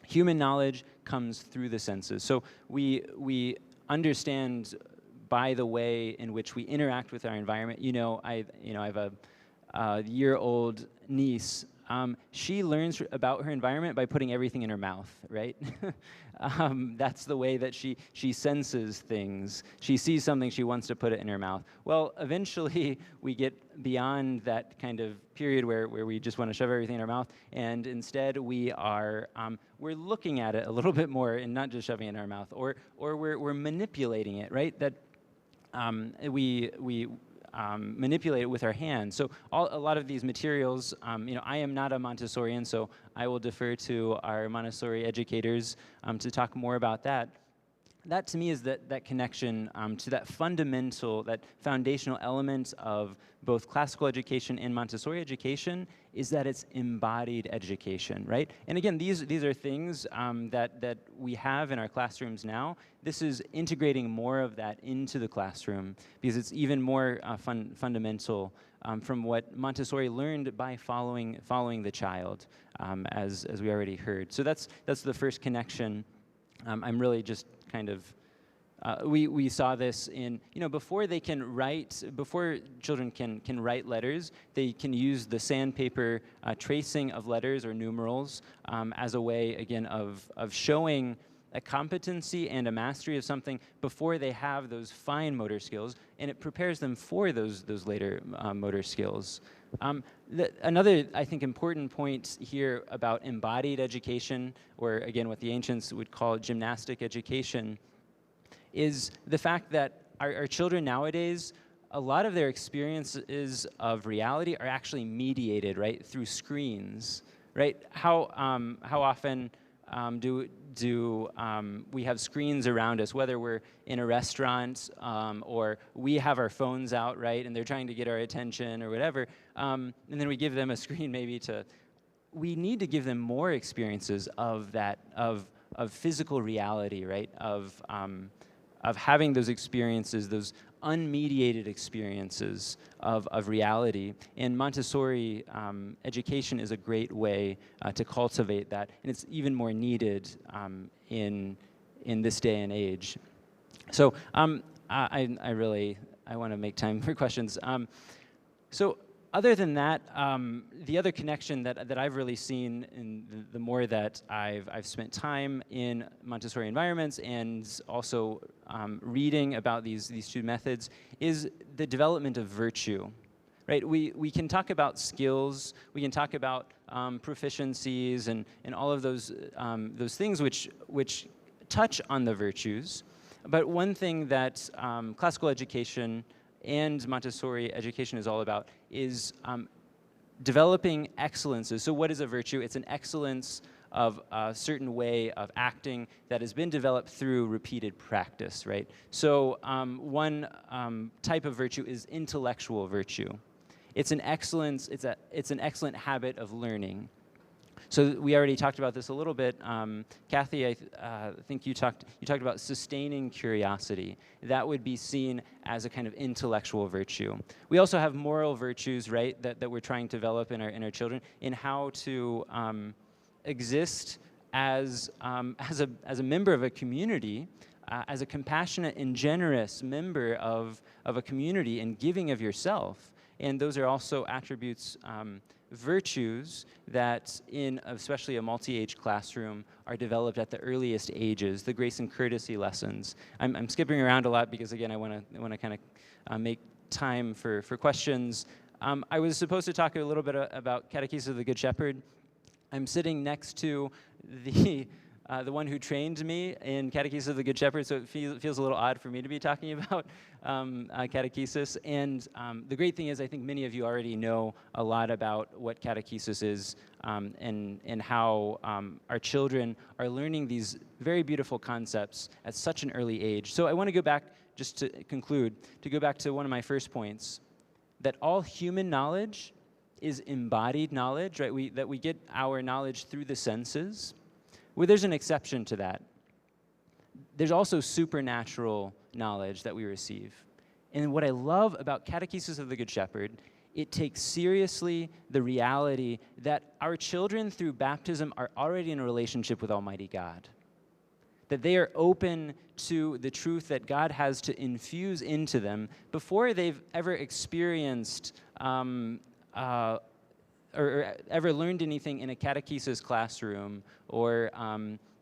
Human knowledge comes through the senses. So we understand by the way in which we interact with our environment. I have a year-old niece. She learns about her environment by putting everything in her mouth, right? That's the way that she senses things. She sees something, she wants to put it in her mouth. Well, eventually we get beyond that kind of period where we just want to shove everything in our mouth, and instead we're looking at it a little bit more and not just shoving it in our mouth, or we're manipulating it, right? That we manipulate it with our hands. So a lot of these materials, I am not a Montessorian, so I will defer to our Montessori educators to talk more about that. That to me is that connection to that fundamental, that foundational element of both classical education and Montessori education, is that it's embodied education, right? And again, these are things that we have in our classrooms now. This is integrating more of that into the classroom because it's even more fundamental from what Montessori learned by following the child, as we already heard. So that's the first connection. I'm really just kind of, we saw this in, before children can write letters, they can use the sandpaper tracing of letters or numerals as a way, again, of showing a competency and a mastery of something before they have those fine motor skills, and it prepares them for those later motor skills. Another, I think, important point here about embodied education, or again, what the ancients would call gymnastic education, is the fact that our children nowadays, a lot of their experiences of reality are actually mediated, right, through screens, right? How often do we have screens around us, whether we're in a restaurant or we have our phones out, right, and they're trying to get our attention or whatever, and then we give them a screen maybe we need to give them more experiences of that, of physical reality, right, of having those experiences, those unmediated experiences of reality. And Montessori education is a great way to cultivate that, and it's even more needed in this day and age. So I want to make time for questions. So other than that, the other connection that I've really seen in the more that I've spent time in Montessori environments and also reading about these two methods is the development of virtue, right? We can talk about skills, we can talk about proficiencies and all of those things which touch on the virtues, but one thing that classical education and Montessori education is all about is developing excellences. So what is a virtue? It's an excellence of a certain way of acting that has been developed through repeated practice, right? So one type of virtue is intellectual virtue. It's an excellent habit of learning. So we already talked about this a little bit. Kathy, I think you talked about sustaining curiosity. That would be seen as a kind of intellectual virtue. We also have moral virtues, right, that we're trying to develop in our children, in how to exist as a member of a community, as a compassionate and generous member of a community, and giving of yourself. And those are also attributes, virtues that in especially a multi-age classroom are developed at the earliest ages, the grace and courtesy lessons. I'm skipping around a lot because, again, I want to kind of make time for questions. I was supposed to talk a little bit about Catechesis of the Good Shepherd. I'm sitting next to the one who trained me in Catechesis of the Good Shepherd, so it feels a little odd for me to be talking about catechesis. And the great thing is, I think many of you already know a lot about what catechesis is, and how our children are learning these very beautiful concepts at such an early age. So I want to go back, just to conclude, to go back to one of my first points, that all human knowledge is embodied knowledge, right? That we get our knowledge through the senses. Well, there's an exception to that. There's also supernatural knowledge that we receive. And what I love about Catechesis of the Good Shepherd, it takes seriously the reality that our children through baptism are already in a relationship with Almighty God. That they are open to the truth that God has to infuse into them before they've ever experienced or ever learned anything in a catechesis classroom or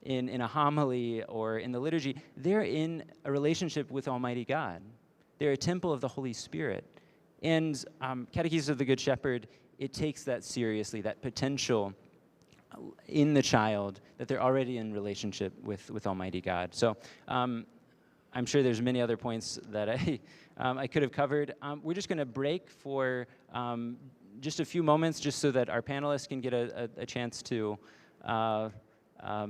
in a homily or in the liturgy. They're in a relationship with Almighty God. They're a temple of the Holy Spirit. And Catechesis of the Good Shepherd, it takes that seriously, that potential in the child, that they're already in relationship with Almighty God. So I'm sure there's many other points that I could have covered. We're just going to break for just a few moments, just so that our panelists can get a chance to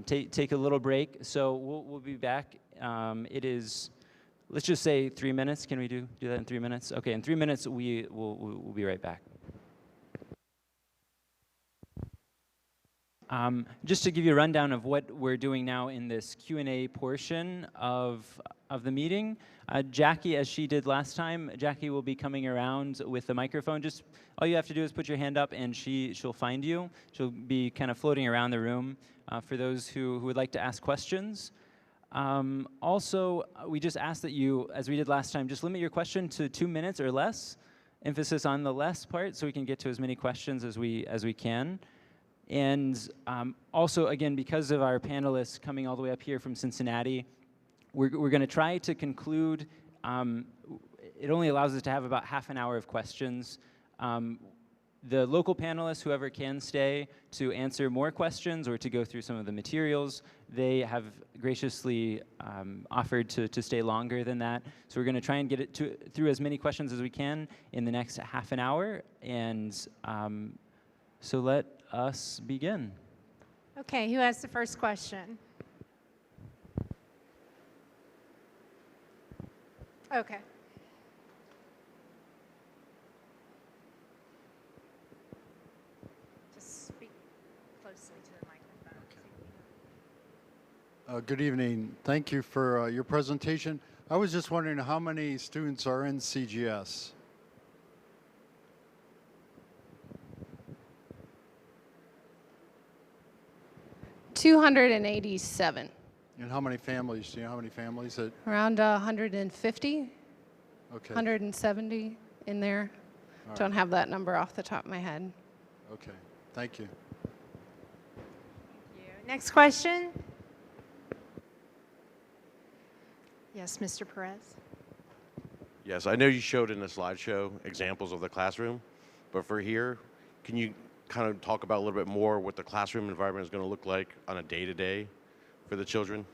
take a little break. So we'll be back. It is, let's just say 3 minutes. Can we do that in 3 minutes? Okay, in 3 minutes we'll be right back. Just to give you a rundown of what we're doing now in this Q&A portion of the meeting, Jackie, as she did last time, Jackie will be coming around with the microphone. Just all you have to do is put your hand up, and she'll find you. She'll be kind of floating around the room for those who would like to ask questions. Also, we just ask that you, as we did last time, just limit your question to 2 minutes or less. Emphasis on the less part, so we can get to as many questions as we can. And also, again, because of our panelists coming all the way up here from Cincinnati, we're going to try to conclude. It only allows us to have about half an hour of questions. The local panelists, whoever can stay to answer more questions or to go through some of the materials, they have graciously offered to stay longer than that. So we're going to try and get it through as many questions as we can in the next half an hour. And so let us begin. Okay, who has the first question? Okay. Just speak closely to the microphone. Good evening. Thank you for your presentation. I was just wondering how many students are in CGS? $287. And how many families? Do you know how many families that? Around 150, Okay. 170 in there. All Don't right. have that number off the top of my head. Okay. Thank you. Next question. Yes, Mr. Perez. Yes, I know you showed in the slideshow examples of the classroom, but for here, can you kind of talk about a little bit more what the classroom environment is going to look like on a day-to-day for the children?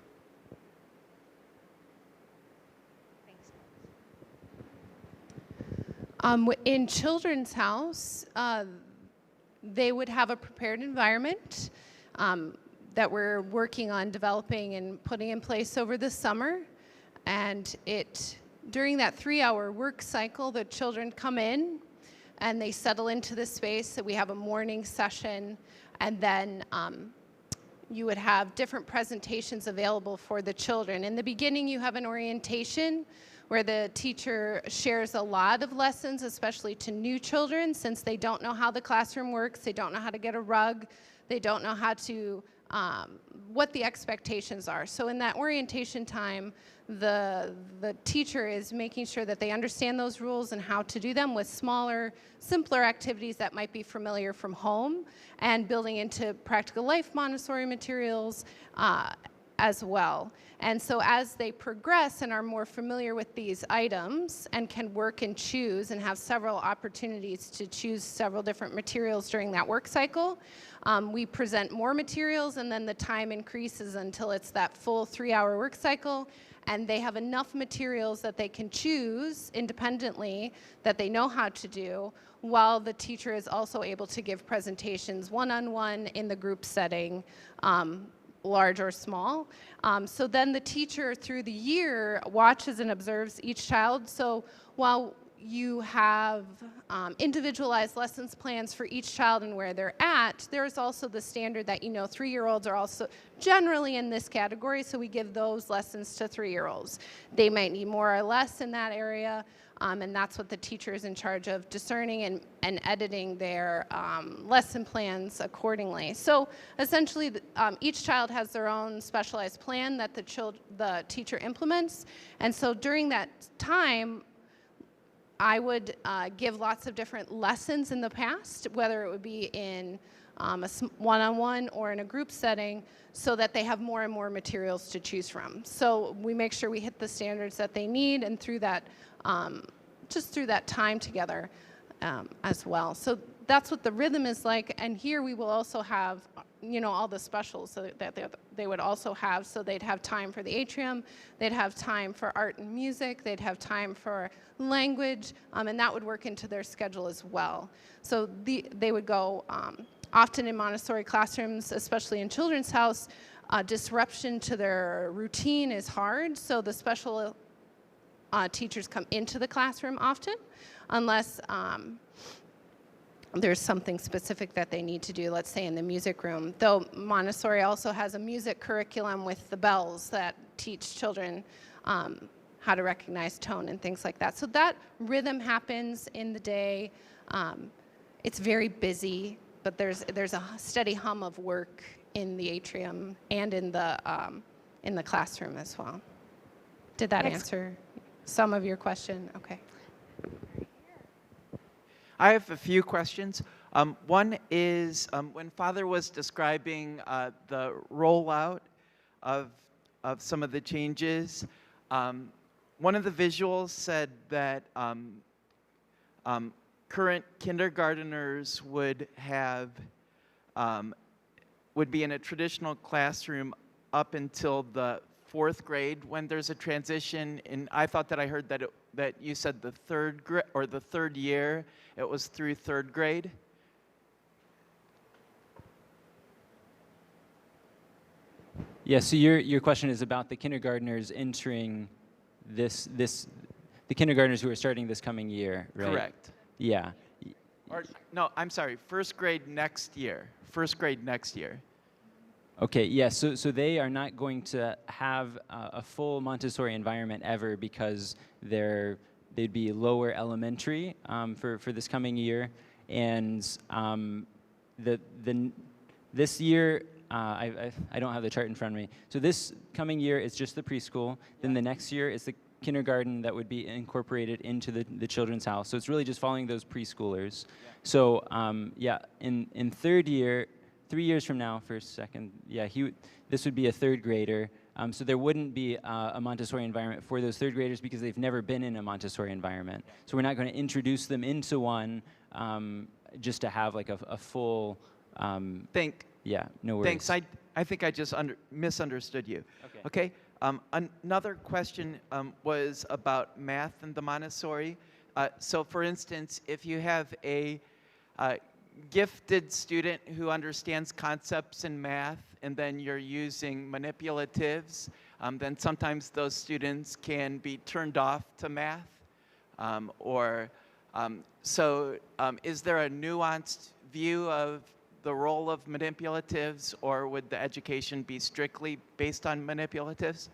In Children's House, they would have a prepared environment. that we're working on developing and putting in place over the summer. And during that 3-hour work cycle, the children come in and they settle into the space. So we have a morning session, and then you would have different presentations available for the children. In the beginning, you have an orientation where the teacher shares a lot of lessons, especially to new children, since they don't know how the classroom works, they don't know how to get a rug, they don't know how to, what the expectations are. So in that orientation time, the teacher is making sure that they understand those rules and how to do them with smaller, simpler activities that might be familiar from home, and building into practical life Montessori materials as well. And so as they progress and are more familiar with these items and can work and choose and have several opportunities to choose several different materials during that work cycle, we present more materials, and then the time increases until it's that full 3-hour work cycle, and they have enough materials that they can choose independently that they know how to do, while the teacher is also able to give presentations one-on-one in the group setting, large or small. So then the teacher through the year watches and observes each child. So while you have individualized lessons plans for each child and where they're at, there's also the standard that, 3-year-olds are also generally in this category, so we give those lessons to 3-year-olds. They might need more or less in that area, and that's what the teacher is in charge of, discerning and editing their lesson plans accordingly. So essentially, each child has their own specialized plan that the teacher implements, and so during that time, I would give lots of different lessons in the past, whether it would be in a one-on-one or in a group setting, so that they have more and more materials to choose from. So we make sure we hit the standards that they need, and through that, just through that time together as well. So that's what the rhythm is like. And here we will also have, all the specials that they would also have. So they'd have time for the atrium, they'd have time for art and music, they'd have time for language, and that would work into their schedule as well. So they would go, often in Montessori classrooms, especially in Children's House, disruption to their routine is hard. So the special teachers come into the classroom often, unless there's something specific that they need to do, let's say in the music room. Though Montessori also has a music curriculum with the bells that teach children how to recognize tone and things like that. So that rhythm happens in the day. It's very busy, but there's a steady hum of work in the atrium and in the classroom as well. Did that answer some of your question? Okay. I have a few questions. One is, when Father was describing the rollout of some of the changes, one of the visuals said that current kindergarteners would be in a traditional classroom up until the 4th grade when there's a transition. And I thought that I heard that you said the 3rd grade or the 3rd year, it was through 3rd grade. Yeah, so your question is about the kindergartners entering the kindergartners who are starting this coming year, right? Correct. Yeah. Or no, I'm sorry, 1st grade next year. 1st grade next year. Okay, yeah, so they are not going to have a full Montessori environment ever, because they'd be lower elementary for this coming year, and this year, I don't have the chart in front of me. So this coming year is just the preschool. Then the next year is the kindergarten that would be incorporated into the Children's House. So it's really just following those preschoolers. Yeah. So in 3rd year, 3 years from now, for a second, this would be a 3rd grader. So there wouldn't be a Montessori environment for those 3rd graders because they've never been in a Montessori environment. So we're not going to introduce them into one just to have like a full. Yeah, no worries. Thanks. I think I just misunderstood you. Okay. Another question was about math and the Montessori. So for instance, if you have a gifted student who understands concepts in math and then you're using manipulatives, then sometimes those students can be turned off to math. Is there a nuanced view of the role of manipulatives, or would the education be strictly based on manipulatives?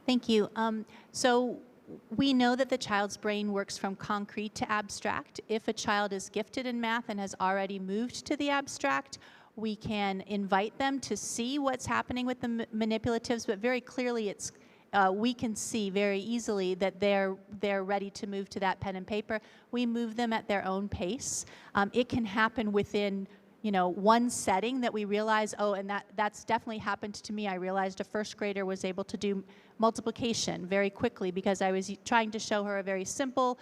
Thank you. So we know that the child's brain works from concrete to abstract. If a child is gifted in math and has already moved to the abstract, we can invite them to see what's happening with the manipulatives, but very clearly we can see very easily that they're ready to move to that pen and paper. We move them at their own pace. It can happen within one setting that we realize, oh, and that's definitely happened to me. I realized a first grader was able to do multiplication very quickly because I was trying to show her a very simple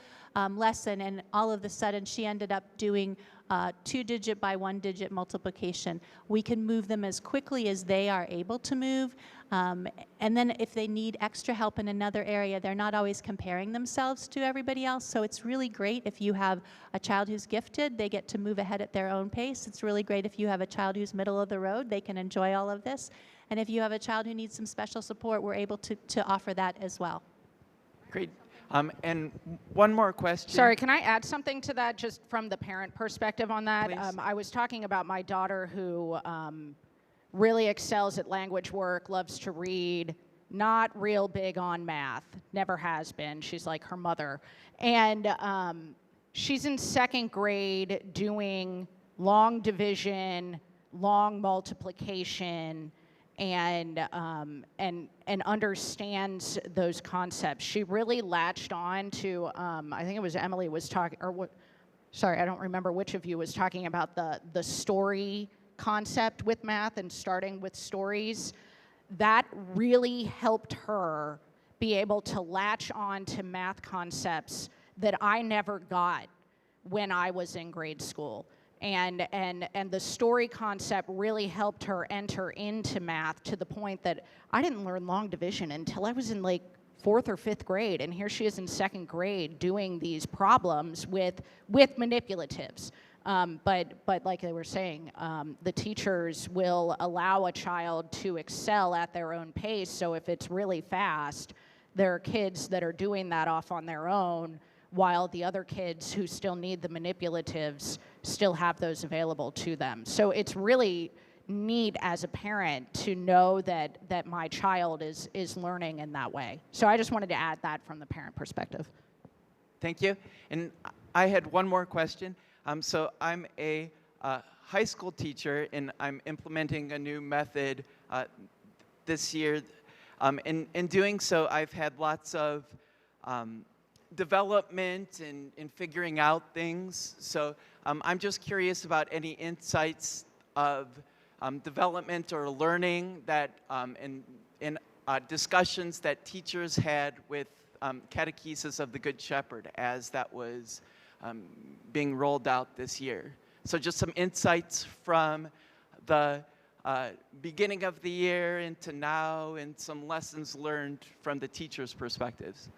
lesson, and all of a sudden she ended up doing 2-digit by 1-digit multiplication. We can move them as quickly as they are able to move. And then if they need extra help in another area, they're not always comparing themselves to everybody else. So it's really great if you have a child who's gifted, they get to move ahead at their own pace. It's really great if you have a child who's middle of the road, they can enjoy all of this. And if you have a child who needs some special support, we're able to offer that as well. Great. And one more question. Sorry, can I add something to that just from the parent perspective on that? Please. I was talking about my daughter who really excels at language work, loves to read, not real big on math, never has been. She's like her mother. And she's in 2nd grade doing long division, long multiplication, and understands those concepts. She really latched on to, I think it was Emily was talking, or what, sorry, I don't remember which of you was talking about the story concept with math and starting with stories. That really helped her be able to latch on to math concepts that I never got when I was in grade school. And the story concept really helped her enter into math to the point that I didn't learn long division until I was in like 4th or 5th grade, and here she is in 2nd grade doing these problems with manipulatives. But like they were saying, the teachers will allow a child to excel at their own pace. So if it's really fast, there are kids that are doing that off on their own, while the other kids who still need the manipulatives still have those available to them. So it's really neat as a parent to know that my child is learning in that way. So I just wanted to add that from the parent perspective. Thank you. And I had one more question. So I'm a high school teacher, and I'm implementing a new method this year. In doing so, I've had lots of development and figuring out things. So I'm just curious about any insights of development or learning that in discussions that teachers had with Catechesis of the Good Shepherd as that was being rolled out this year. So just some insights from the beginning of the year into now, and some lessons learned from the teachers' perspectives.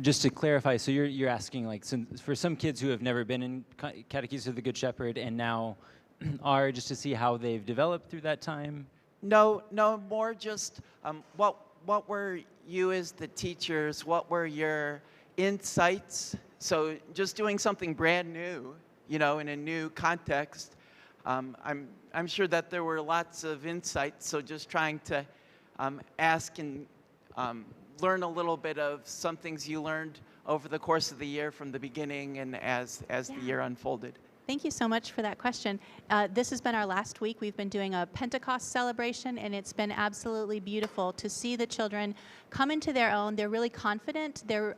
Just to clarify, so you're asking, like, for some kids who have never been in Catechesis of the Good Shepherd and now are, just to see how they've developed through that time? No, more just what were you as the teachers, what were your insights? So just doing something brand new, in a new context. I'm sure that there were lots of insights, so just trying to ask and learn a little bit of some things you learned over the course of the year from the beginning and as the year unfolded. Thank you so much for that question. This has been our last week. We've been doing a Pentecost celebration, and it's been absolutely beautiful to see the children come into their own. They're really confident. They're,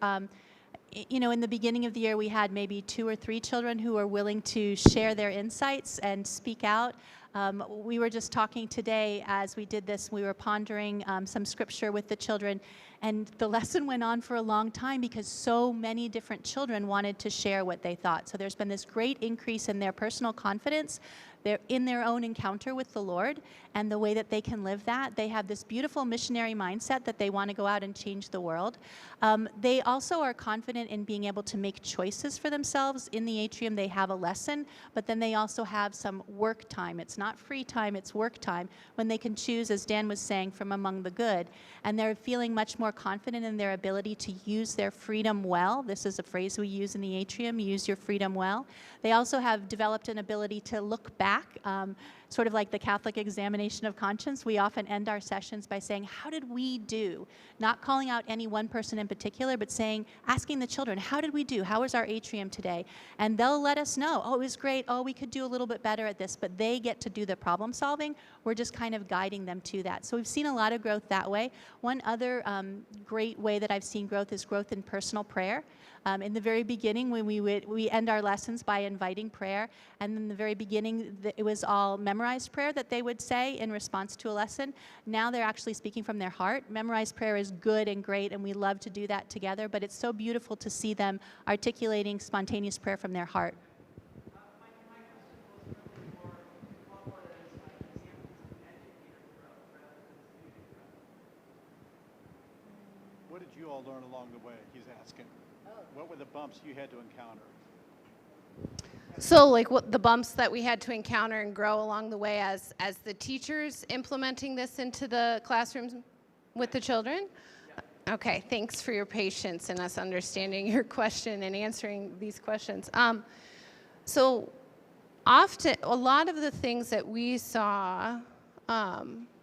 in the beginning of the year, we had maybe 2 or 3 children who were willing to share their insights and speak out. We were just talking today as we did this, we were pondering some scripture with the children, and the lesson went on for a long time because so many different children wanted to share what they thought. So there's been this great increase in their personal confidence. They're in their own encounter with the Lord and the way that they can live that. They have this beautiful missionary mindset that they want to go out and change the world. They also are confident in being able to make choices for themselves. In the atrium, they have a lesson, but then they also have some work time. It's not free time, it's work time, when they can choose, as Dan was saying, from among the good. And they're feeling much more confident in their ability to use their freedom well. This is a phrase we use in the atrium, use your freedom well. They also have developed an ability to look back, sort of like the Catholic examination of conscience. We often end our sessions by saying, how did we do? Not calling out any one person in particular, but saying, asking the children, how did we do? How was our atrium today? And they'll let us know, oh, it was great. Oh, we could do a little bit better at this, but they get to do the problem solving. We're just kind of guiding them to that. So we've seen a lot of growth that way. One other great way that I've seen growth is growth in personal prayer. In the very beginning, when we end our lessons by inviting prayer, and in the very beginning, it was all memorized prayer that they would say in response to a lesson. Now they're actually speaking from their heart. Memorized prayer is good and great, and we love to do that together, but it's so beautiful to see them articulating spontaneous prayer from their heart. What did you all learn along the way? He's asking. What were the bumps you had to encounter? So like what the bumps that we had to encounter and grow along the way as the teachers implementing this into the classrooms with the children? Yeah. Okay, thanks for your patience and us understanding your question and answering these questions. So often, a lot of the things that we saw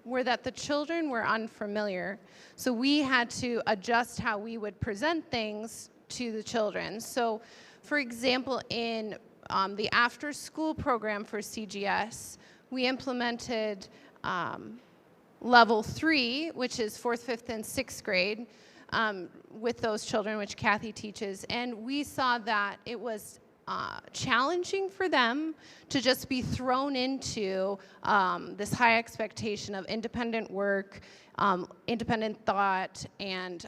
were that the children were unfamiliar. So we had to adjust how we would present things to the children. So for example, in the after-school program for CGS, we implemented level 3, which is 4th, 5th, and 6th grade with those children, which Kathy teaches. And we saw that it was challenging for them to just be thrown into this high expectation of independent work, independent thought, and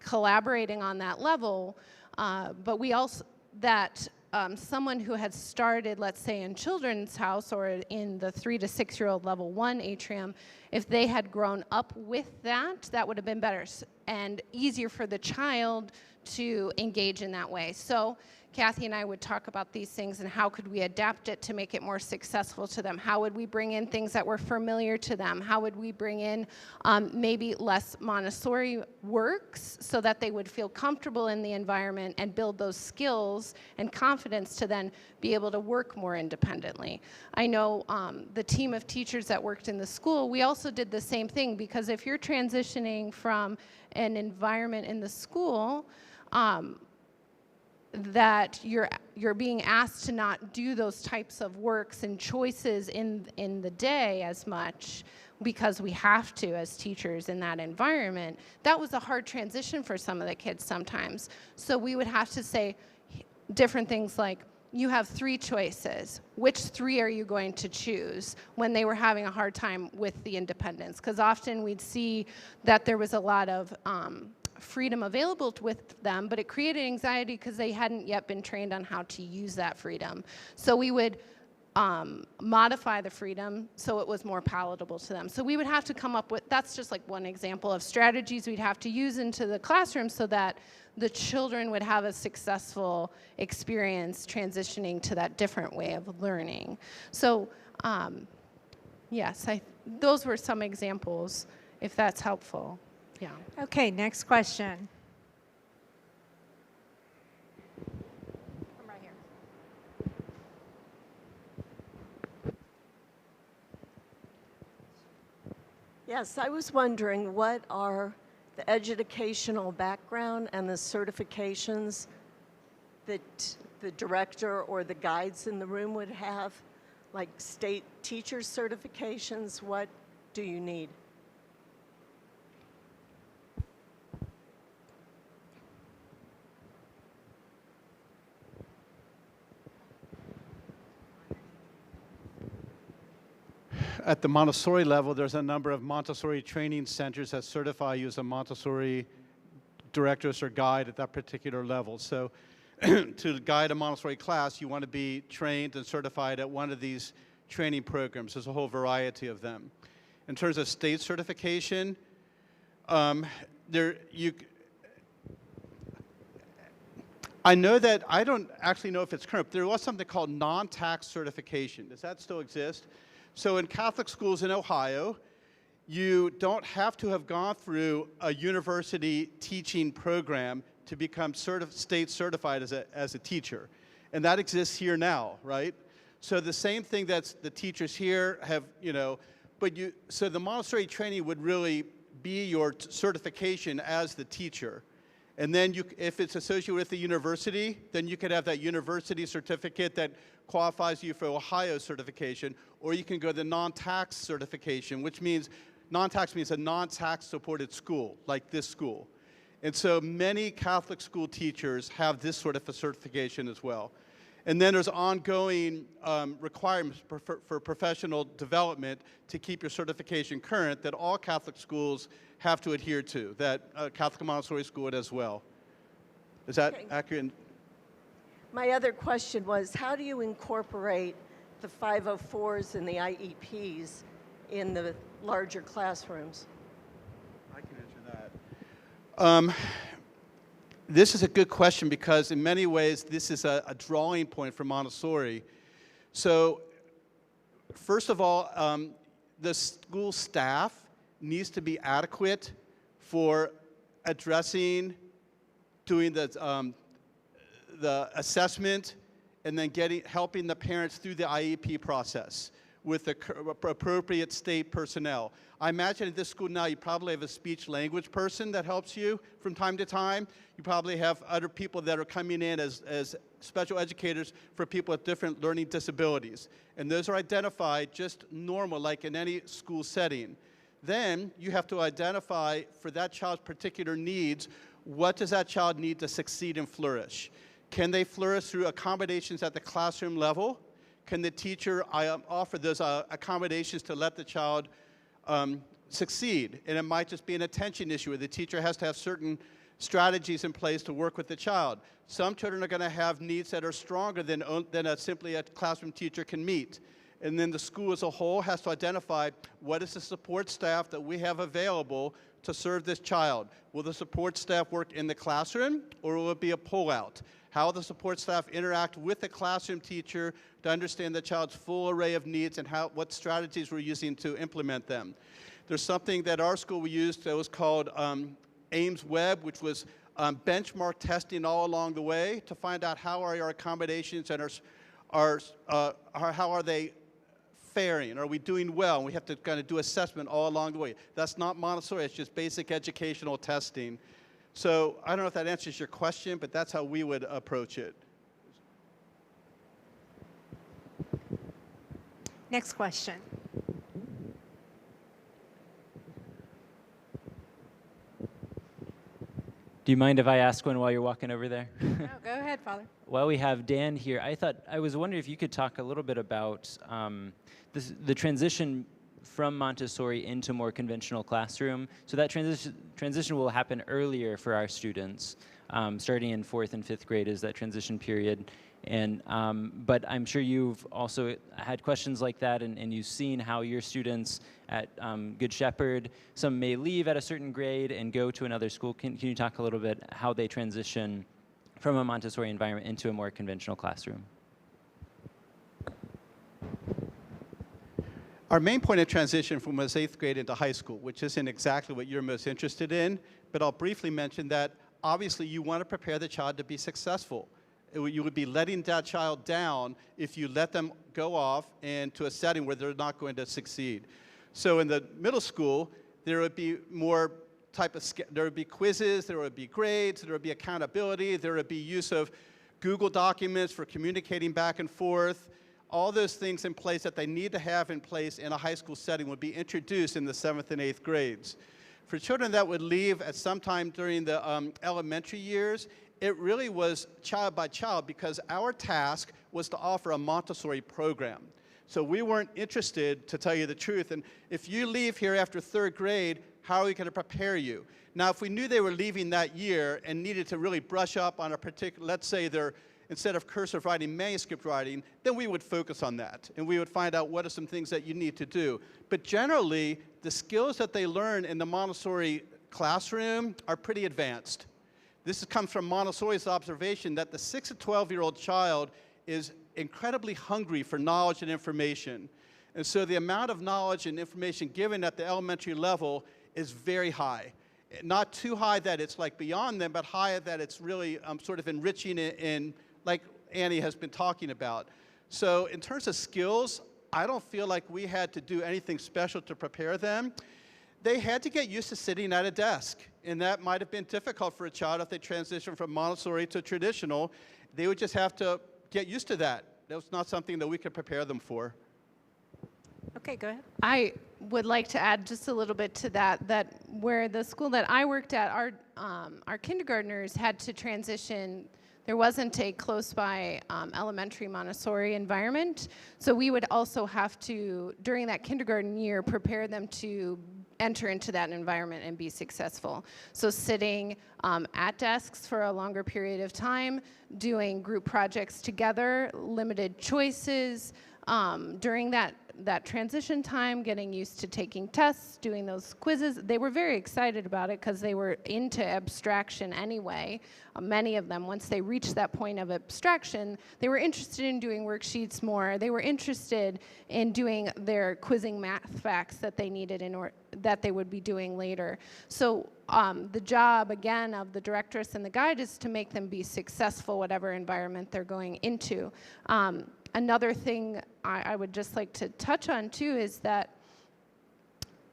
collaborating on that level. But we also, that someone who had started, let's say, in Children's House or in the 3 to 6-year-old level 1 atrium, if they had grown up with that, that would have been better and easier for the child to engage in that way. So Kathy and I would talk about these things and how could we adapt it to make it more successful to them? How would we bring in things that were familiar to them? How would we bring in maybe less Montessori works so that they would feel comfortable in the environment and build those skills and confidence to then be able to work more independently? I know the team of teachers that worked in the school, we also did the same thing, because if you're transitioning from an environment in the school that you're being asked to not do those types of works and choices in the day as much because we have to as teachers in that environment, that was a hard transition for some of the kids sometimes. So we would have to say different things like, you have 3 choices. Which 3 are you going to choose, when they were having a hard time with the independence? Because often we'd see that there was a lot of freedom available with them, but it created anxiety because they hadn't yet been trained on how to use that freedom. So we would modify the freedom so it was more palatable to them. So we would have to come up with, that's just like one example of strategies we'd have to use into the classroom so that the children would have a successful experience transitioning to that different way of learning. So yes, those were some examples, if that's helpful. Yeah. Okay, next question. Come right here. Yes, I was wondering, what are the educational background and the certifications that the director or the guides in the room would have? Like state teacher certifications, what do you need? at the Montessori level, there's a number of Montessori training centers that certify you as a Montessori directress or guide at that particular level. So to guide a Montessori class, you want to be trained and certified at one of these training programs. There's a whole variety of them. In terms of state certification, I know that, I don't actually know if it's current, but there was something called non-tax certification. Does that still exist? So in Catholic schools in Ohio, you don't have to have gone through a university teaching program to become state certified as a teacher. And that exists here now, right? So the same thing that's the teachers here have, so the Montessori training would really be your certification as the teacher. And then if it's associated with the university, then you could have that university certificate that qualifies you for Ohio certification, or you can go the non-tax certification, which means, non-tax means a non-tax supported school, like this school. And so many Catholic school teachers have this sort of a certification as well. And then there's ongoing requirements for professional development to keep your certification current that all Catholic schools have to adhere to, that Catholic Montessori school would as well. Is that accurate? My other question was, how do you incorporate the 504s and the IEPs in the larger classrooms? I can answer that. This is a good question because in many ways this is a drawing point for Montessori. So first of all, the school staff needs to be adequate for addressing, doing the assessment, and then helping the parents through the IEP process with the appropriate state personnel. I imagine at this school now you probably have a speech-language person that helps you from time to time. You probably have other people that are coming in as special educators for people with different learning disabilities. And those are identified just normal, like in any school setting. Then you have to identify for that child's particular needs, what does that child need to succeed and flourish? Can they flourish through accommodations at the classroom level? Can the teacher offer those accommodations to let the child succeed? And it might just be an attention issue where the teacher has to have certain strategies in place to work with the child. Some children are going to have needs that are stronger than simply a classroom teacher can meet. And then the school as a whole has to identify what is the support staff that we have available to serve this child. Will the support staff work in the classroom, or will it be a pullout? How will the support staff interact with the classroom teacher to understand the child's full array of needs and what strategies we're using to implement them? There's something that our school we used that was called Ames Web, which was benchmark testing all along the way to find out how are our accommodations and how are they faring? Are we doing well? And we have to kind of do assessment all along the way. That's not Montessori, it's just basic educational testing. So I don't know if that answers your question, but that's how we would approach it. Next question. Do you mind if I ask one while you're walking over there? No, go ahead, Father. While we have Dan here, I was wondering if you could talk a little bit about the transition from Montessori into more conventional classroom. So that transition will happen earlier for our students, starting in 4th and 5th grade is that transition period. And but I'm sure you've also had questions like that, and you've seen how your students at Good Shepherd, some may leave at a certain grade and go to another school. Can you talk a little bit how they transition from a Montessori environment into a more conventional classroom? Our main point of transition from was 8th grade into high school, which isn't exactly what you're most interested in, but I'll briefly mention that obviously you want to prepare the child to be successful. You would be letting that child down if you let them go off into a setting where they're not going to succeed. So in the middle school, there would be more there would be quizzes, there would be grades, there would be accountability, there would be use of Google documents for communicating back and forth. All those things in place that they need to have in place in a high school setting would be introduced in the 7th and 8th grades. For children that would leave at some time during the elementary years, it really was child by child because our task was to offer a Montessori program. So we weren't interested, to tell you the truth. And if you leave here after 3rd grade, how are we going to prepare you? Now, if we knew they were leaving that year and needed to really brush up on a particular, let's say they're, instead of cursive writing, manuscript writing, then we would focus on that. And we would find out what are some things that you need to do. But generally, the skills that they learn in the Montessori classroom are pretty advanced. This comes from Montessori's observation that the 6 to 12-year-old child is incredibly hungry for knowledge and information. And so the amount of knowledge and information given at the elementary level is very high. Not too high that it's like beyond them, but high that it's really sort of enriching it in, like Annie has been talking about. So in terms of skills, I don't feel like we had to do anything special to prepare them. They had to get used to sitting at a desk, and that might have been difficult for a child if they transitioned from Montessori to traditional. They would just have to get used to that. That was not something that we could prepare them for. Okay, go ahead. I would like to add just a little bit to that, that where the school that I worked at, our kindergartners had to transition. There wasn't a close by elementary Montessori environment. So we would also have to, during that kindergarten year, prepare them to enter into that environment and be successful. So sitting at desks for a longer period of time, doing group projects together, limited choices, during that transition time, getting used to taking tests, doing those quizzes. They were very excited about it because they were into abstraction anyway. Many of them, once they reached that point of abstraction, they were interested in doing worksheets more. They were interested in doing their quizzing math facts that they needed that they would be doing later. So the job, again, of the directress and the guide is to make them be successful, whatever environment they're going into. Another thing I would just like to touch on, too, is that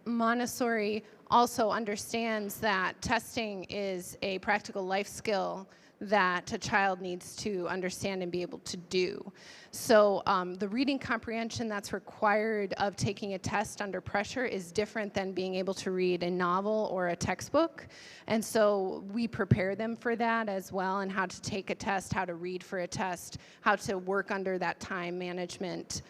Montessori also understands that testing is a practical life skill that a child needs to understand and be able to do. So the reading comprehension that's required of taking a test under pressure is different than being able to read a novel or a textbook. And so we prepare them for that as well, and how to take a test, how to read for a test, how to work under that time management,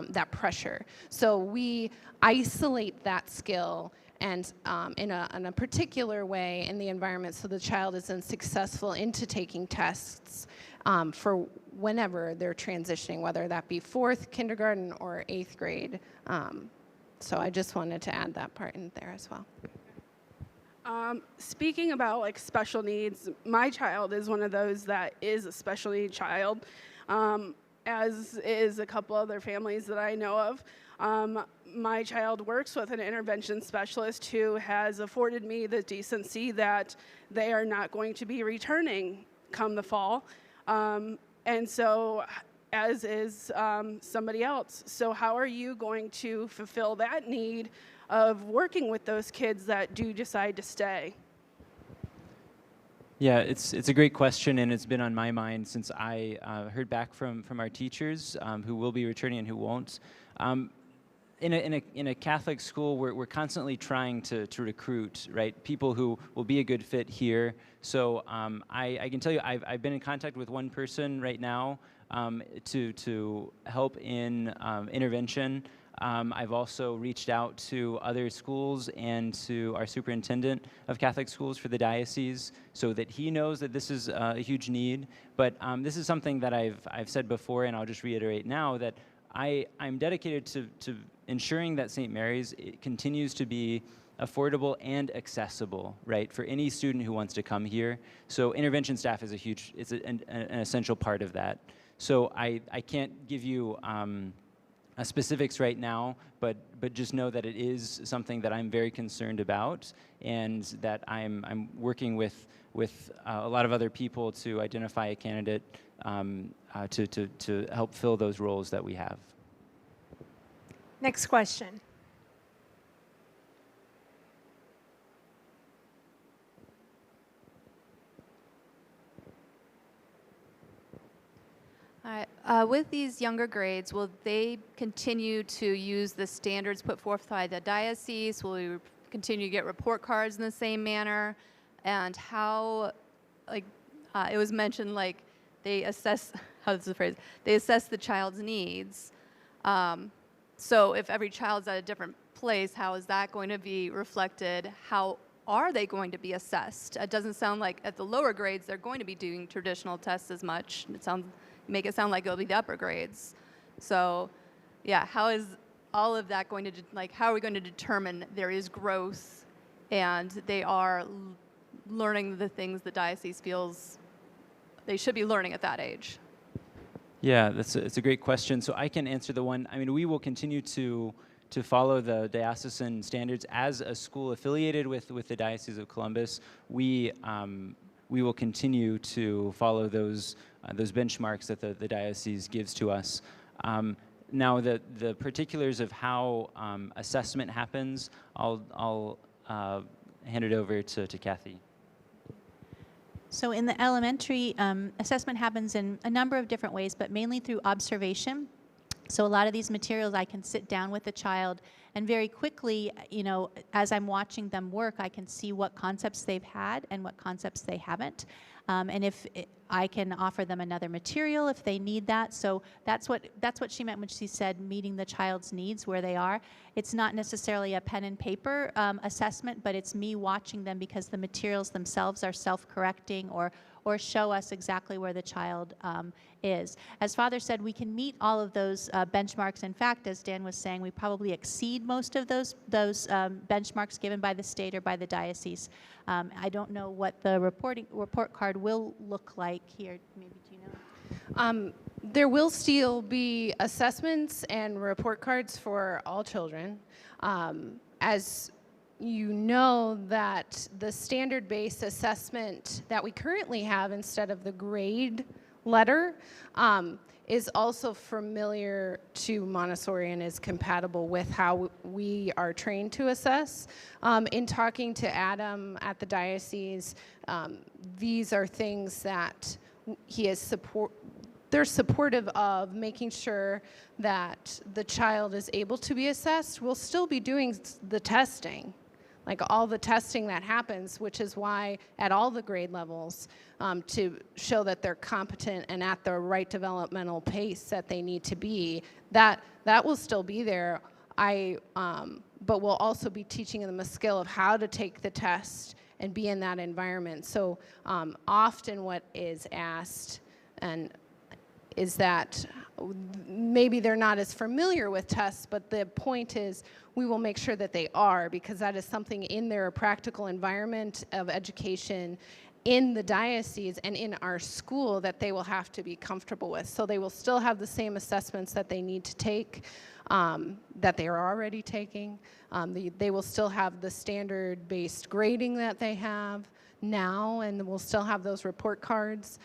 that pressure. So we isolate that skill and in a particular way in the environment so the child isn't successful into taking tests for whenever they're transitioning, whether that be 4th kindergarten or 8th grade. So I just wanted to add that part in there as well. Speaking about like special needs, my child is one of those that is a special need child, as is a couple other families that I know of. My child works with an intervention specialist who has afforded me the decency that they are not going to be returning come the fall. And so, as is somebody else. So how are you going to fulfill that need of working with those kids that do decide to stay? Yeah, it's a great question, and it's been on my mind since I heard back from our teachers who will be returning and who won't. In a Catholic school, we're constantly trying to recruit, right, people who will be a good fit here. So I can tell you, I've been in contact with one person right now to help in intervention. I've also reached out to other schools and to our superintendent of Catholic schools for the diocese so that he knows that this is a huge need. But this is something that I've said before, and I'll just reiterate now, that I'm dedicated to ensuring that St. Mary's continues to be affordable and accessible, right, for any student who wants to come here. So intervention staff is an essential part of that. So I can't give you specifics right now, but just know that it is something that I'm very concerned about, and that I'm working with a lot of other people to identify a candidate to help fill those roles that we have. Next question. With these younger grades, will they continue to use the standards put forth by the diocese? Will we continue to get report cards in the same manner? And how, like, it was mentioned, like, they assess, how is the phrase? They assess the child's needs. So if every child's at a different place, how is that going to be reflected? How are they going to be assessed? It doesn't sound like at the lower grades they're going to be doing traditional tests as much. Make it sound like it'll be the upper grades. So yeah, how is all of that going to, how are we going to determine there is growth and they are learning the things the diocese feels they should be learning at that age? Yeah, it's a great question. So I can answer the one. I mean, we will continue to follow the diocesan standards as a school affiliated with the Diocese of Columbus. We will continue to follow those benchmarks that the diocese gives to us. Now, the particulars of how assessment happens, I'll hand it over to Kathy. So in the elementary, assessment happens in a number of different ways, but mainly through observation. So a lot of these materials, I can sit down with the child and very quickly, as I'm watching them work, I can see what concepts they've had and what concepts they haven't. And if I can offer them another material if they need that. So that's what she meant when she said meeting the child's needs where they are. It's not necessarily a pen and paper assessment, but it's me watching them because the materials themselves are self-correcting or show us exactly where the child is. As Father said, we can meet all of those benchmarks. In fact, as Dan was saying, we probably exceed most of those benchmarks given by the state or by the diocese. I don't know what the report card will look like here. Maybe do you know? There will still be assessments and report cards for all children. As you know, that the standard-based assessment that we currently have instead of the grade letter is also familiar to Montessori and is compatible with how we are trained to assess. In talking to Adam at the diocese, these are things that he is they're supportive of, making sure that the child is able to be assessed. We'll still be doing the testing, like all the testing that happens, which is why at all the grade levels, to show that they're competent and at the right developmental pace that they need to be, that will still be there. But we'll also be teaching them a skill of how to take the test and be in that environment. So often what is asked is that maybe they're not as familiar with tests, but the point is we will make sure that they are, because that is something in their practical environment of education in the diocese and in our school that they will have to be comfortable with. So they will still have the same assessments that they need to take, that they are already taking. They will still have the standard-based grading that they have now, and we'll still have those report cards.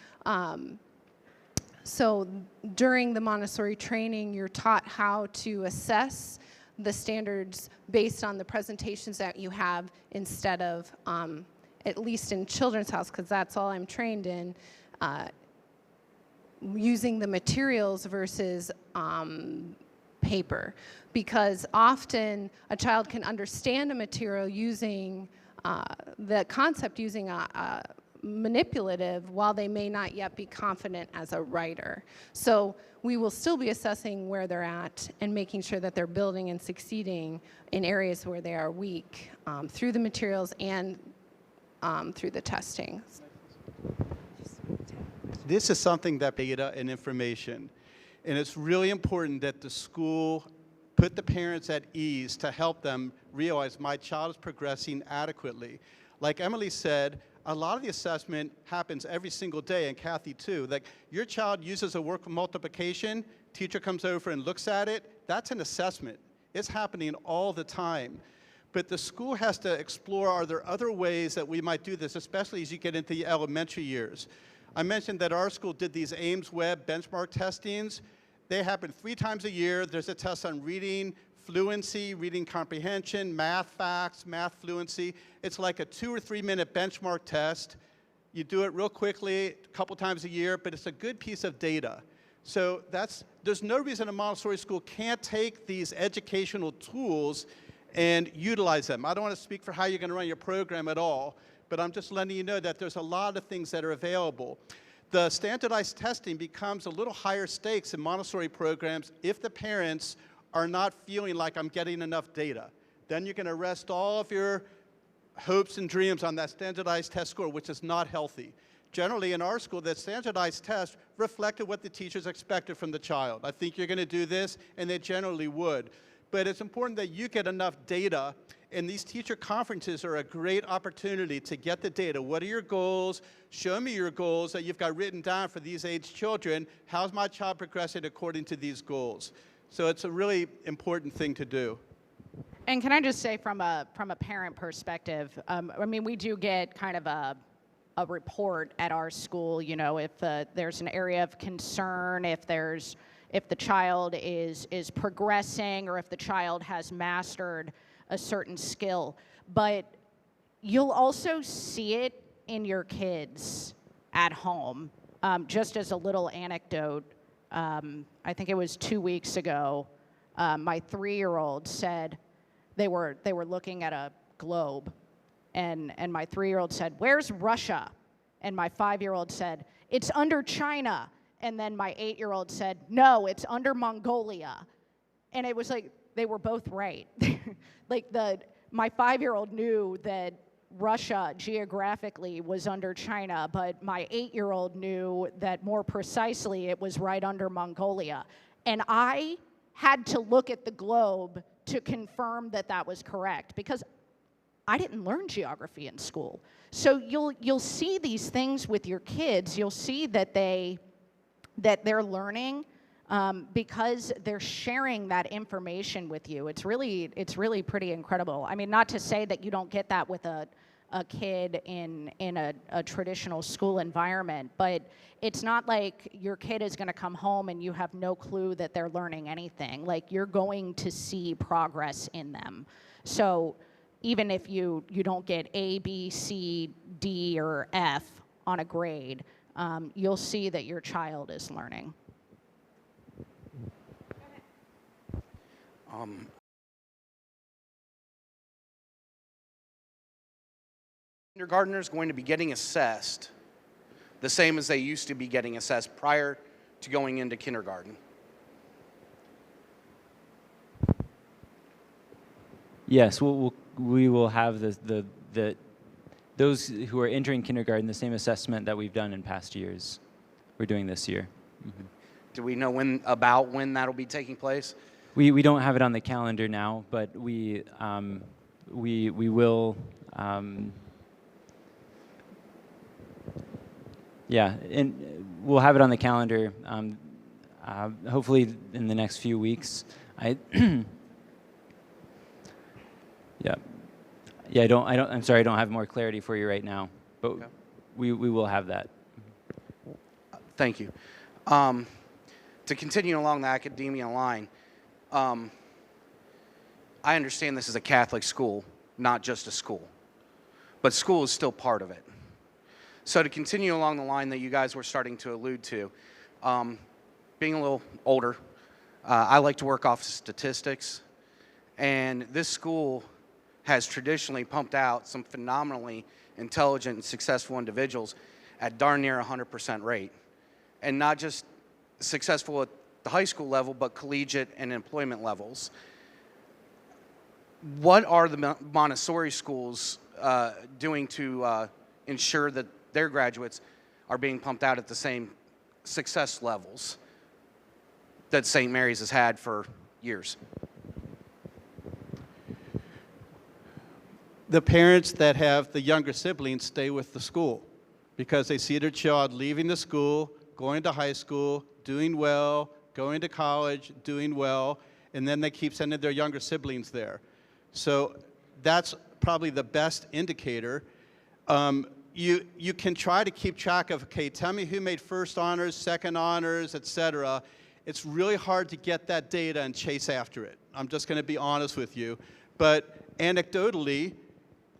So during the Montessori training, you're taught how to assess the standards based on the presentations that you have instead of, at least in Children's House, because that's all I'm trained in, using the materials versus paper. Because often a child can understand a material using the concept using a manipulative while they may not yet be confident as a writer. So we will still be assessing where they're at and making sure that they're building and succeeding in areas where they are weak through the materials and through the testing. This is something that data and information, and it's really important that the school put the parents at ease to help them realize my child is progressing adequately. Like Emily said, a lot of the assessment happens every single day, and Kathy too. Like your child uses a word multiplication, teacher comes over and looks at it, that's an assessment. It's happening all the time. But the school has to explore, are there other ways that we might do this, especially as you get into the elementary years. I mentioned that our school did these Ames Web benchmark testings. They happen 3 times a year. There's a test on reading fluency, reading comprehension, math facts, math fluency. It's like a 2 or 3 minute benchmark test. You do it real quickly, a couple times a year, but it's a good piece of data. So there's no reason a Montessori school can't take these educational tools and utilize them. I don't want to speak for how you're going to run your program at all, but I'm just letting you know that there's a lot of things that are available. The standardized testing becomes a little higher stakes in Montessori programs if the parents are not feeling like I'm getting enough data. Then you can rest all of your hopes and dreams on that standardized test score, which is not healthy. Generally, in our school, that standardized test reflected what the teachers expected from the child. I think you're going to do this, and they generally would. But it's important that you get enough data, and these teacher conferences are a great opportunity to get the data. What are your goals? Show me your goals that you've got written down for these age children. How's my child progressing according to these goals? So it's a really important thing to do. And can I just say from a parent perspective, I mean, we do get kind of a report at our school, you know, if there's an area of concern, if the child is progressing, or if the child has mastered a certain skill. But you'll also see it in your kids at home. Just as a little anecdote, I think it was 2 weeks ago, my 3-year-old said they were looking at a globe, and my 3-year-old said, "Where's Russia?" And my 5-year-old said, "It's under China." And then my 8-year-old said, "No, it's under Mongolia." And it was like, they were both right. Like my 5-year-old knew that Russia geographically was under China, but my 8-year-old knew that more precisely it was right under Mongolia. And I had to look at the globe to confirm that that was correct, because I didn't learn geography in school. So you'll see these things with your kids. You'll see that they're learning because they're sharing that information with you. It's really pretty incredible. I mean, not to say that you don't get that with a kid in a traditional school environment, but it's not like your kid is going to come home and you have no clue that they're learning anything. Like, you're going to see progress in them. So even if you don't get A, B, C, D, or F on a grade, you'll see that your child is learning. Kindergartners going to be getting assessed the same as they used to be getting assessed prior to going into kindergarten? Yes, we will have those who are entering kindergarten the same assessment that we've done in past years. We're doing this year. Mm-hmm. Do we know when that'll be taking place? We don't have it on the calendar now, but we will. Yeah, and we'll have it on the calendar. Hopefully in the next few weeks. Yeah, I'm sorry, I don't have more clarity for you right now, but okay. we will have that. Thank you. To continue along the academia line, I understand this is a Catholic school, not just a school, but school is still part of it. So to continue along the line that you guys were starting to allude to, being a little older, I like to work off statistics, and this school has traditionally pumped out some phenomenally intelligent and successful individuals at darn near 100% rate. And not just successful at the high school level, but collegiate and employment levels. What are the Montessori schools doing to ensure that their graduates are being pumped out at the same success levels that St. Mary's has had for years? The parents that have the younger siblings stay with the school because they see their child leaving the school, going to high school, doing well, going to college, doing well, and then they keep sending their younger siblings there. So that's probably the best indicator. You can try to keep track of, okay, tell me who made first honors, second honors, etc. It's really hard to get that data and chase after it. I'm just going to be honest with you. But anecdotally,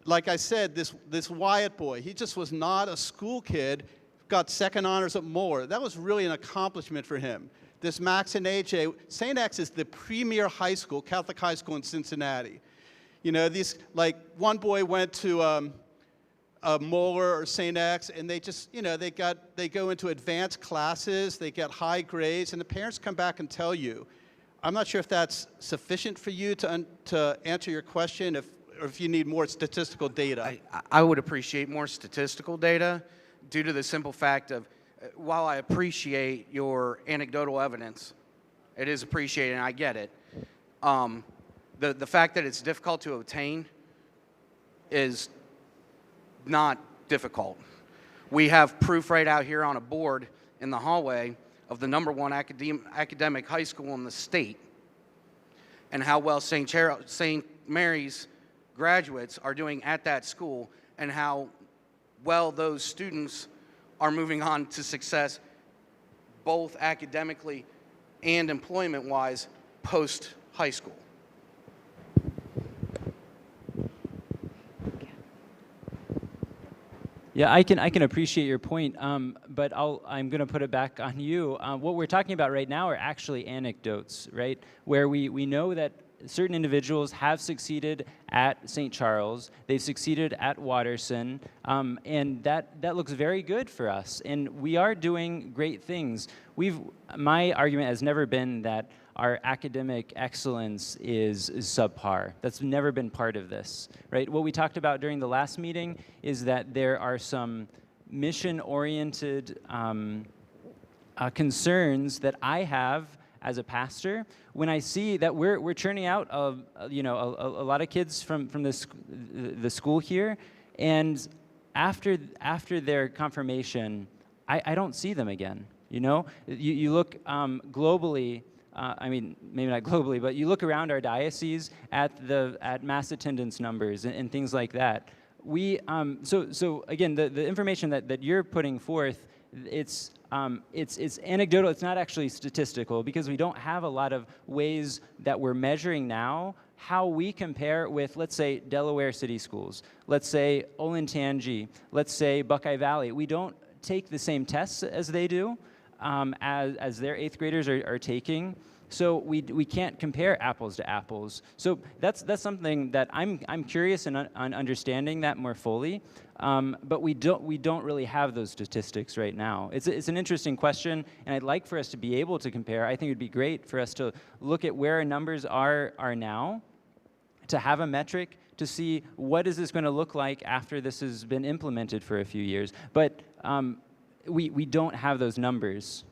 like I said, this Wyatt boy, he just was not a school kid, got second honors at Moore. That was really an accomplishment for him. This Max and AJ, St. X is the premier high school, Catholic high school in Cincinnati. You know, these, like, one boy went to Moeller or St. X, and they just, you know, they go into advanced classes, they get high grades, and the parents come back and tell you, I'm not sure if that's sufficient for you to answer your question, or if you need more statistical data. I would appreciate more statistical data due to the simple fact of, while I appreciate your anecdotal evidence, it is appreciated and I get it, the fact that it's difficult to obtain is not difficult. We have proof right out here on a board in the hallway of the #1 academic high school in the state and how well St. Mary's graduates are doing at that school and how well those students are moving on to success both academically and employment-wise post-high school. Yeah, I can appreciate your point, but I'm going to put it back on you. What we're talking about right now are actually anecdotes, right? Where we know that certain individuals have succeeded at St. Charles, they've succeeded at Watterson, and that looks very good for us. And we are doing great things. My argument has never been that our academic excellence is subpar. That's never been part of this, right? What we talked about during the last meeting is that there are some mission-oriented concerns that I have as a pastor when I see that we're churning out a lot of kids from the school here, and after their confirmation, I don't see them again. You look globally. Maybe not globally, but you look around our diocese at mass attendance numbers and things like that. So again, the information that you're putting forth, it's anecdotal. It's not actually statistical because we don't have a lot of ways that we're measuring now how we compare with, let's say, Delaware City Schools, let's say Olentangy, let's say Buckeye Valley. We don't take the same tests as they do. As their 8th graders are taking, so we can't compare apples to apples. So that's something that I'm curious in understanding that more fully, but we don't really have those statistics right now. It's an interesting question, and I'd like for us to be able to compare. I think it'd be great for us to look at where our numbers are now, to have a metric to see what is this going to look like after this has been implemented for a few years. But we don't have those numbers.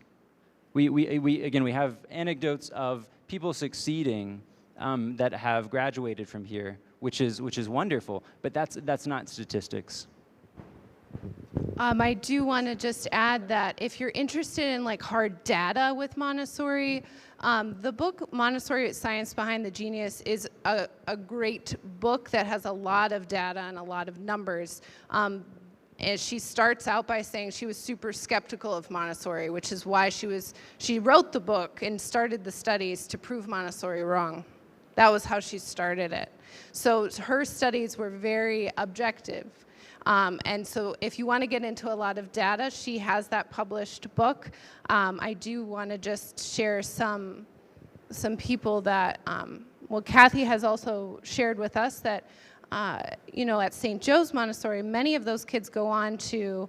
We have anecdotes of people succeeding that have graduated from here, which is wonderful. But that's not statistics. I do want to just add that if you're interested in hard data with Montessori, the book Montessori Science Behind the Genius is a great book that has a lot of data and a lot of numbers. And she starts out by saying she was super skeptical of Montessori, which is why she wrote the book and started the studies to prove Montessori wrong. That was how she started it. So her studies were very objective. And so if you want to get into a lot of data, she has that published book. I do want to just share some people that, Kathy has also shared with us that at St. Joe's Montessori, many of those kids go on to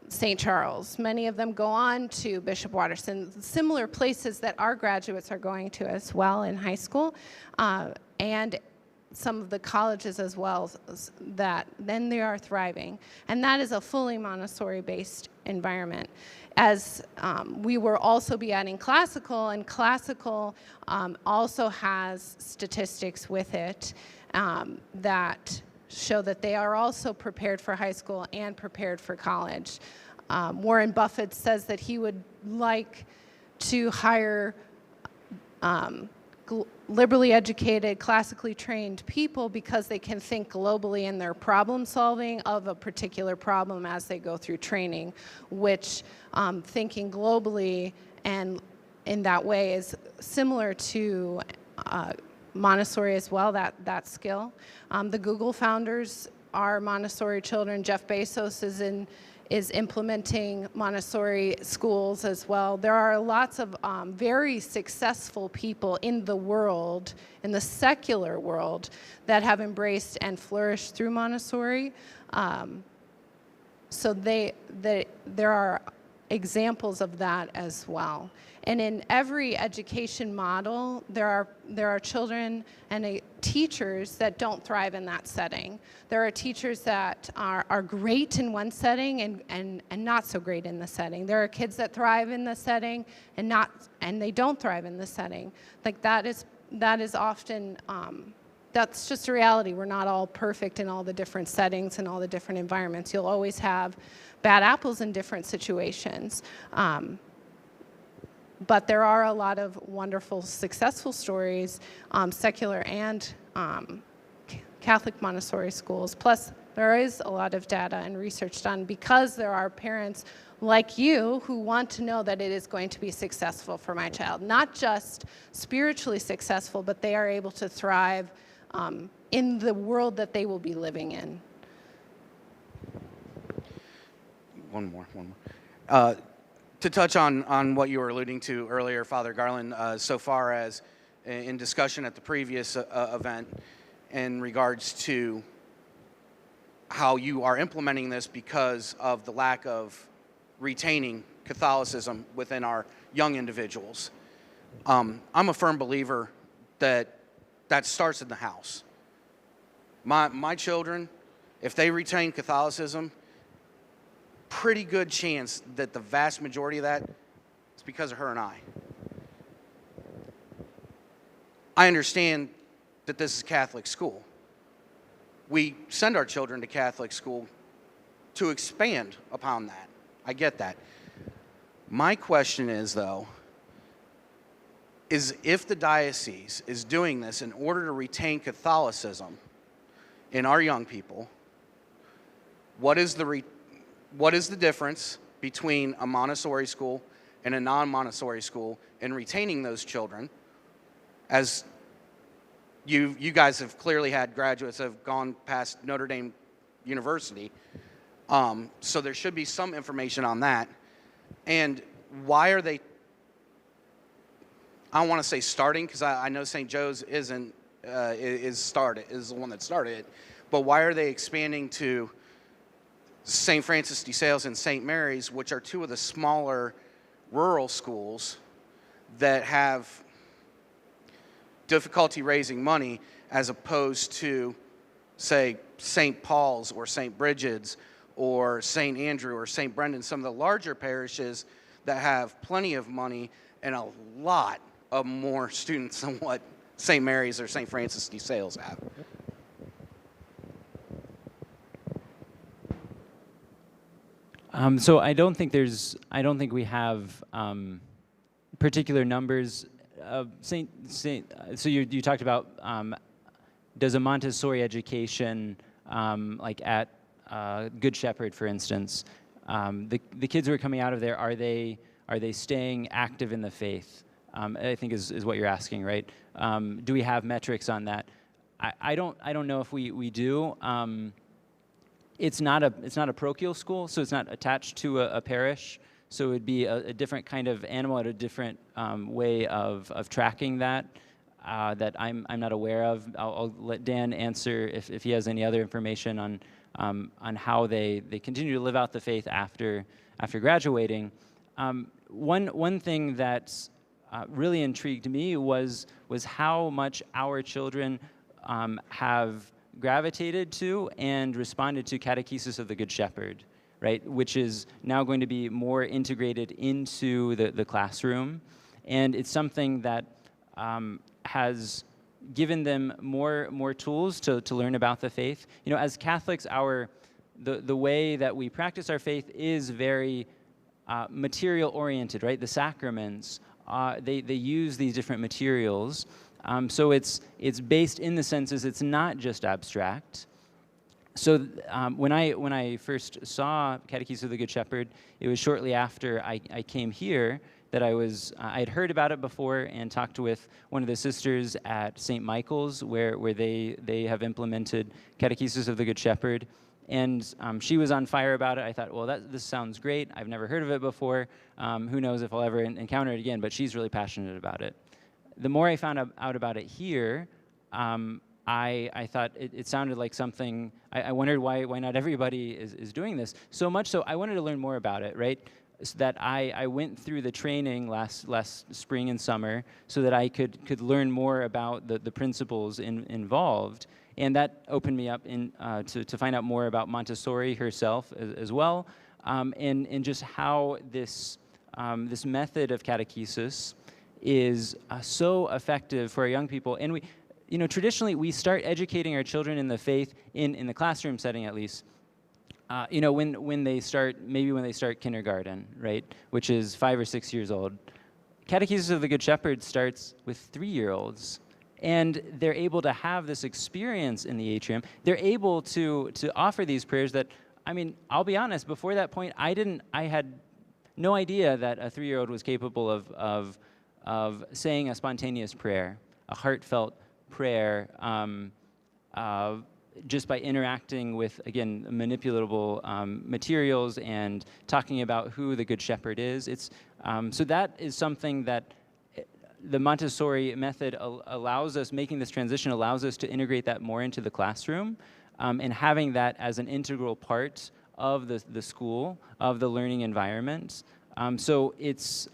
St. Charles. Many of them go on to Bishop Watterson, similar places that our graduates are going to as well in high school, and some of the colleges as well, that then they are thriving. And that is a fully Montessori-based environment. As we will also be adding classical, and classical also has statistics with it that show that they are also prepared for high school and prepared for college. Warren Buffett says that he would like to hire liberally educated, classically trained people because they can think globally in their problem solving of a particular problem as they go through training, which thinking globally and in that way is similar to Montessori as well, that skill. The Google founders are Montessori children. Jeff Bezos is implementing Montessori schools as well. There are lots of very successful people in the world, in the secular world, that have embraced and flourished through Montessori. So there are examples of that as well. And in every education model, there are children and teachers that don't thrive in that setting. There are teachers that are great in one setting and not so great in the setting. There are kids that thrive in the setting and they don't thrive in the setting. Like that is often, that's just a reality. We're not all perfect in all the different settings and all the different environments. You'll always have bad apples in different situations. But there are a lot of wonderful, successful stories, secular and Catholic Montessori schools. Plus, there is a lot of data and research done because there are parents like you who want to know that it is going to be successful for my child. Not just spiritually successful, but they are able to thrive in the world that they will be living in. One more. To touch on what you were alluding to earlier, Father Garland, so far as in discussion at the previous event in regards to how you are implementing this because of the lack of retaining Catholicism within our young individuals. I'm a firm believer that starts in the house. My children, if they retain Catholicism, pretty good chance that the vast majority of that is because of her and I. I understand that this is Catholic school. We send our children to Catholic school to expand upon that. I get that. My question is, though, is if the diocese is doing this in order to retain Catholicism in our young people, what is the difference between a Montessori school and a non-Montessori school in retaining those children? As you guys have clearly had graduates that have gone past Notre Dame University, so there should be some information on that. And why are they, I don't want to say starting, because I know St. Joe's is the one that started it, but why are they expanding to St. Francis de Sales and St. Mary's, which are two of the smaller rural schools that have difficulty raising money, as opposed to, say, St. Paul's or St. Bridget's or St. Andrew or St. Brendan, some of the larger parishes that have plenty of money and a lot of more students than what St. Mary's or St. Francis de Sales have. So I don't think we have particular numbers. So you talked about does a Montessori education like at Good Shepherd, for instance, the kids who are coming out of there, are they staying active in the faith? I think is what you're asking, right? Do we have metrics on that? I don't know if we do. It's not a parochial school, so it's not attached to a parish. So it would be a different kind of animal, at a different way of tracking that that I'm not aware of. I'll let Dan answer if he has any other information on how they continue to live out the faith after graduating. One thing that's really intrigued me was how much our children have gravitated to and responded to Catechesis of the Good Shepherd, right? Which is now going to be more integrated into the classroom. And it's something that has given them more tools to learn about the faith. You know, as Catholics, the way that we practice our faith is very material oriented, right? The sacraments, they use these different materials. So it's based in the senses it's not just abstract. So when I first saw Catechesis of the Good Shepherd, it was shortly after I came here that I had heard about it before and talked with one of the sisters at St. Michael's where they have implemented Catechesis of the Good Shepherd. And she was on fire about it. I thought, well, this sounds great. I've never heard of it before. Who knows if I'll ever encounter it again, but she's really passionate about it. The more I found out about it here, I thought it sounded like something, I wondered why not everybody is doing this. So much so, I wanted to learn more about it, right? that I went through the training last spring and summer so that I could learn more about the principles involved. And that opened me up to find out more about Montessori herself as well, and just how this method of catechesis is so effective for our young people. And traditionally we start educating our children in the faith in the classroom setting, at least. When they start kindergarten, right, which is 5 or 6 years old. Catechesis of the Good Shepherd starts with 3-year-olds, and they're able to have this experience in the atrium. They're able to offer these prayers that, I'll be honest, before that point, I had no idea that a 3-year-old was capable of saying a spontaneous prayer, a heartfelt prayer, just by interacting with, again, manipulatable materials and talking about who the Good Shepherd is. So that is something that the Montessori method allows us, making this transition allows us to integrate that more into the classroom, and having that as an integral part of the school, of the learning environment. So it's,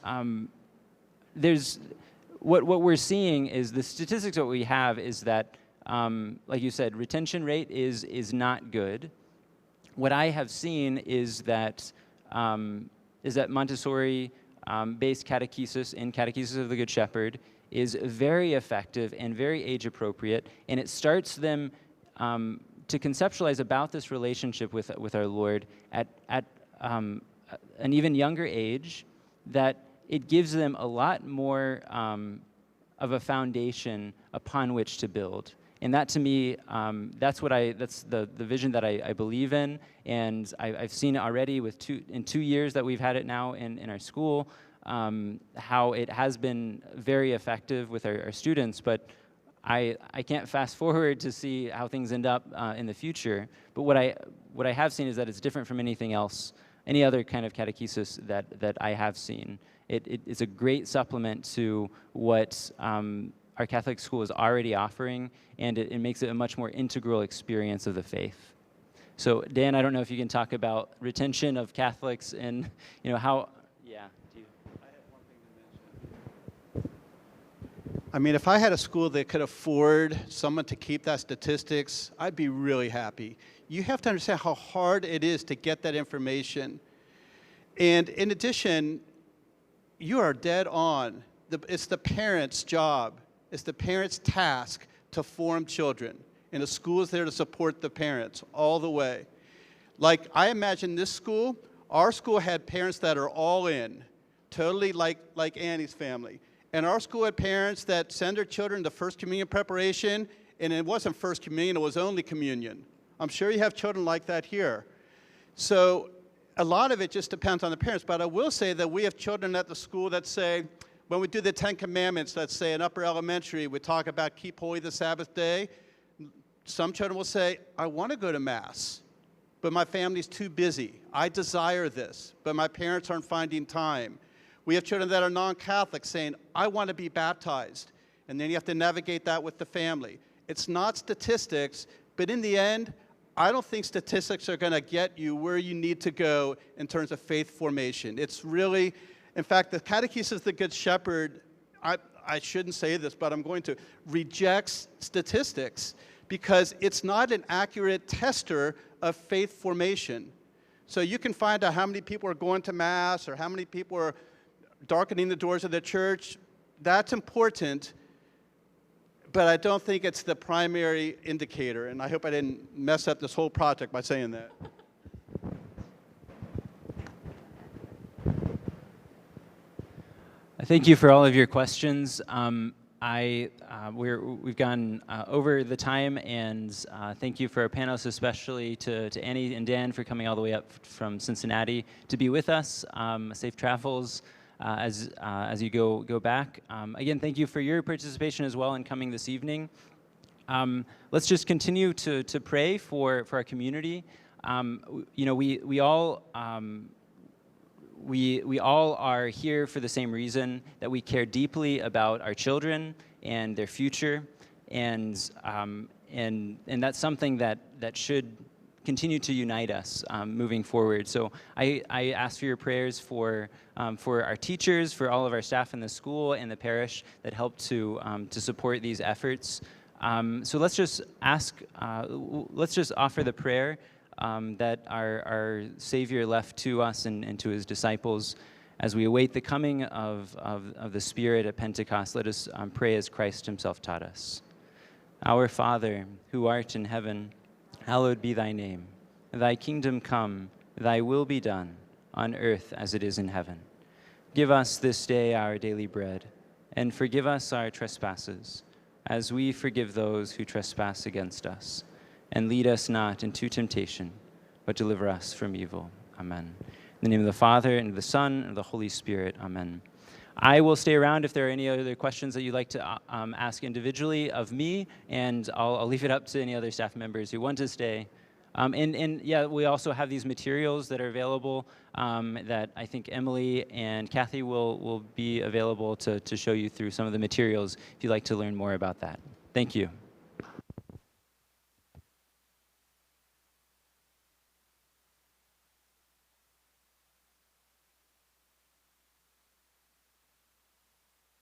what we're seeing is the statistics that we have is that, like you said, retention rate is not good. What I have seen is that Montessori based catechesis in Catechesis of the Good Shepherd is very effective and very age appropriate, and it starts them to conceptualize about this relationship with our Lord at an even younger age, that it gives them a lot more of a foundation upon which to build. And that, to me, that's the vision that I believe in, and I've seen it already in 2 years that we've had it now in our school, how it has been very effective with our students. But I can't fast forward to see how things end up in the future. But what I have seen is that it's different from anything else, any other kind of catechesis that I have seen. It's a great supplement to what our Catholic school is already offering, and it makes it a much more integral experience of the faith. So, Dan, I don't know if you can talk about retention of Catholics and, how, yeah. I had one thing to mention. If I had a school that could afford someone to keep that statistics, I'd be really happy. You have to understand how hard it is to get that information. And in addition, you are dead on. It's the parent's job. It's the parent's task to form children. And the school is there to support the parents all the way. Like, I imagine this school, our school had parents that are all in, totally like Annie's family. And our school had parents that send their children to First Communion preparation, and it wasn't First Communion, it was only Communion. I'm sure you have children like that here. So a lot of it just depends on the parents, but I will say that we have children at the school that say, when we do the 10 Commandments, let's say in upper elementary, we talk about keep holy the Sabbath day. Some children will say, I want to go to Mass, but my family's too busy. I desire this, but my parents aren't finding time. We have children that are non-Catholic saying, I want to be baptized. And then you have to navigate that with the family. It's not statistics, but in the end, I don't think statistics are going to get you where you need to go in terms of faith formation. It's really, in fact, the Catechesis of the Good Shepherd, I shouldn't say this, but I'm going to, rejects statistics because it's not an accurate tester of faith formation. So you can find out how many people are going to Mass or how many people are darkening the doors of the church. That's important, but I don't think it's the primary indicator, and I hope I didn't mess up this whole project by saying that. Thank you for all of your questions. We've gone over the time, and thank you for our panelists, especially to Annie and Dan for coming all the way up from Cincinnati to be with us. Safe travels as you go back. Again, thank you for your participation as well in coming this evening. Let's just continue to pray for our community. We all are here for the same reason, that we care deeply about our children and their future, and that's something that should continue to unite us moving forward. So I ask for your prayers for our teachers, for all of our staff in the school and the parish that help to support these efforts. So let's just offer the prayer that our Savior left to us and to his disciples. As we await the coming of the Spirit at Pentecost, let us pray as Christ himself taught us. Our Father, who art in heaven, hallowed be thy name. Thy kingdom come, thy will be done, on earth as it is in heaven. Give us this day our daily bread, and forgive us our trespasses, as we forgive those who trespass against us. And lead us not into temptation, but deliver us from evil. Amen. In the name of the Father, and of the Son, and of the Holy Spirit. Amen. I will stay around if there are any other questions that you'd like to ask individually of me, and I'll leave it up to any other staff members who want to stay. And yeah, we also have these materials that are available that I think Emily and Kathy will be available to show you through some of the materials if you'd like to learn more about that. Thank you.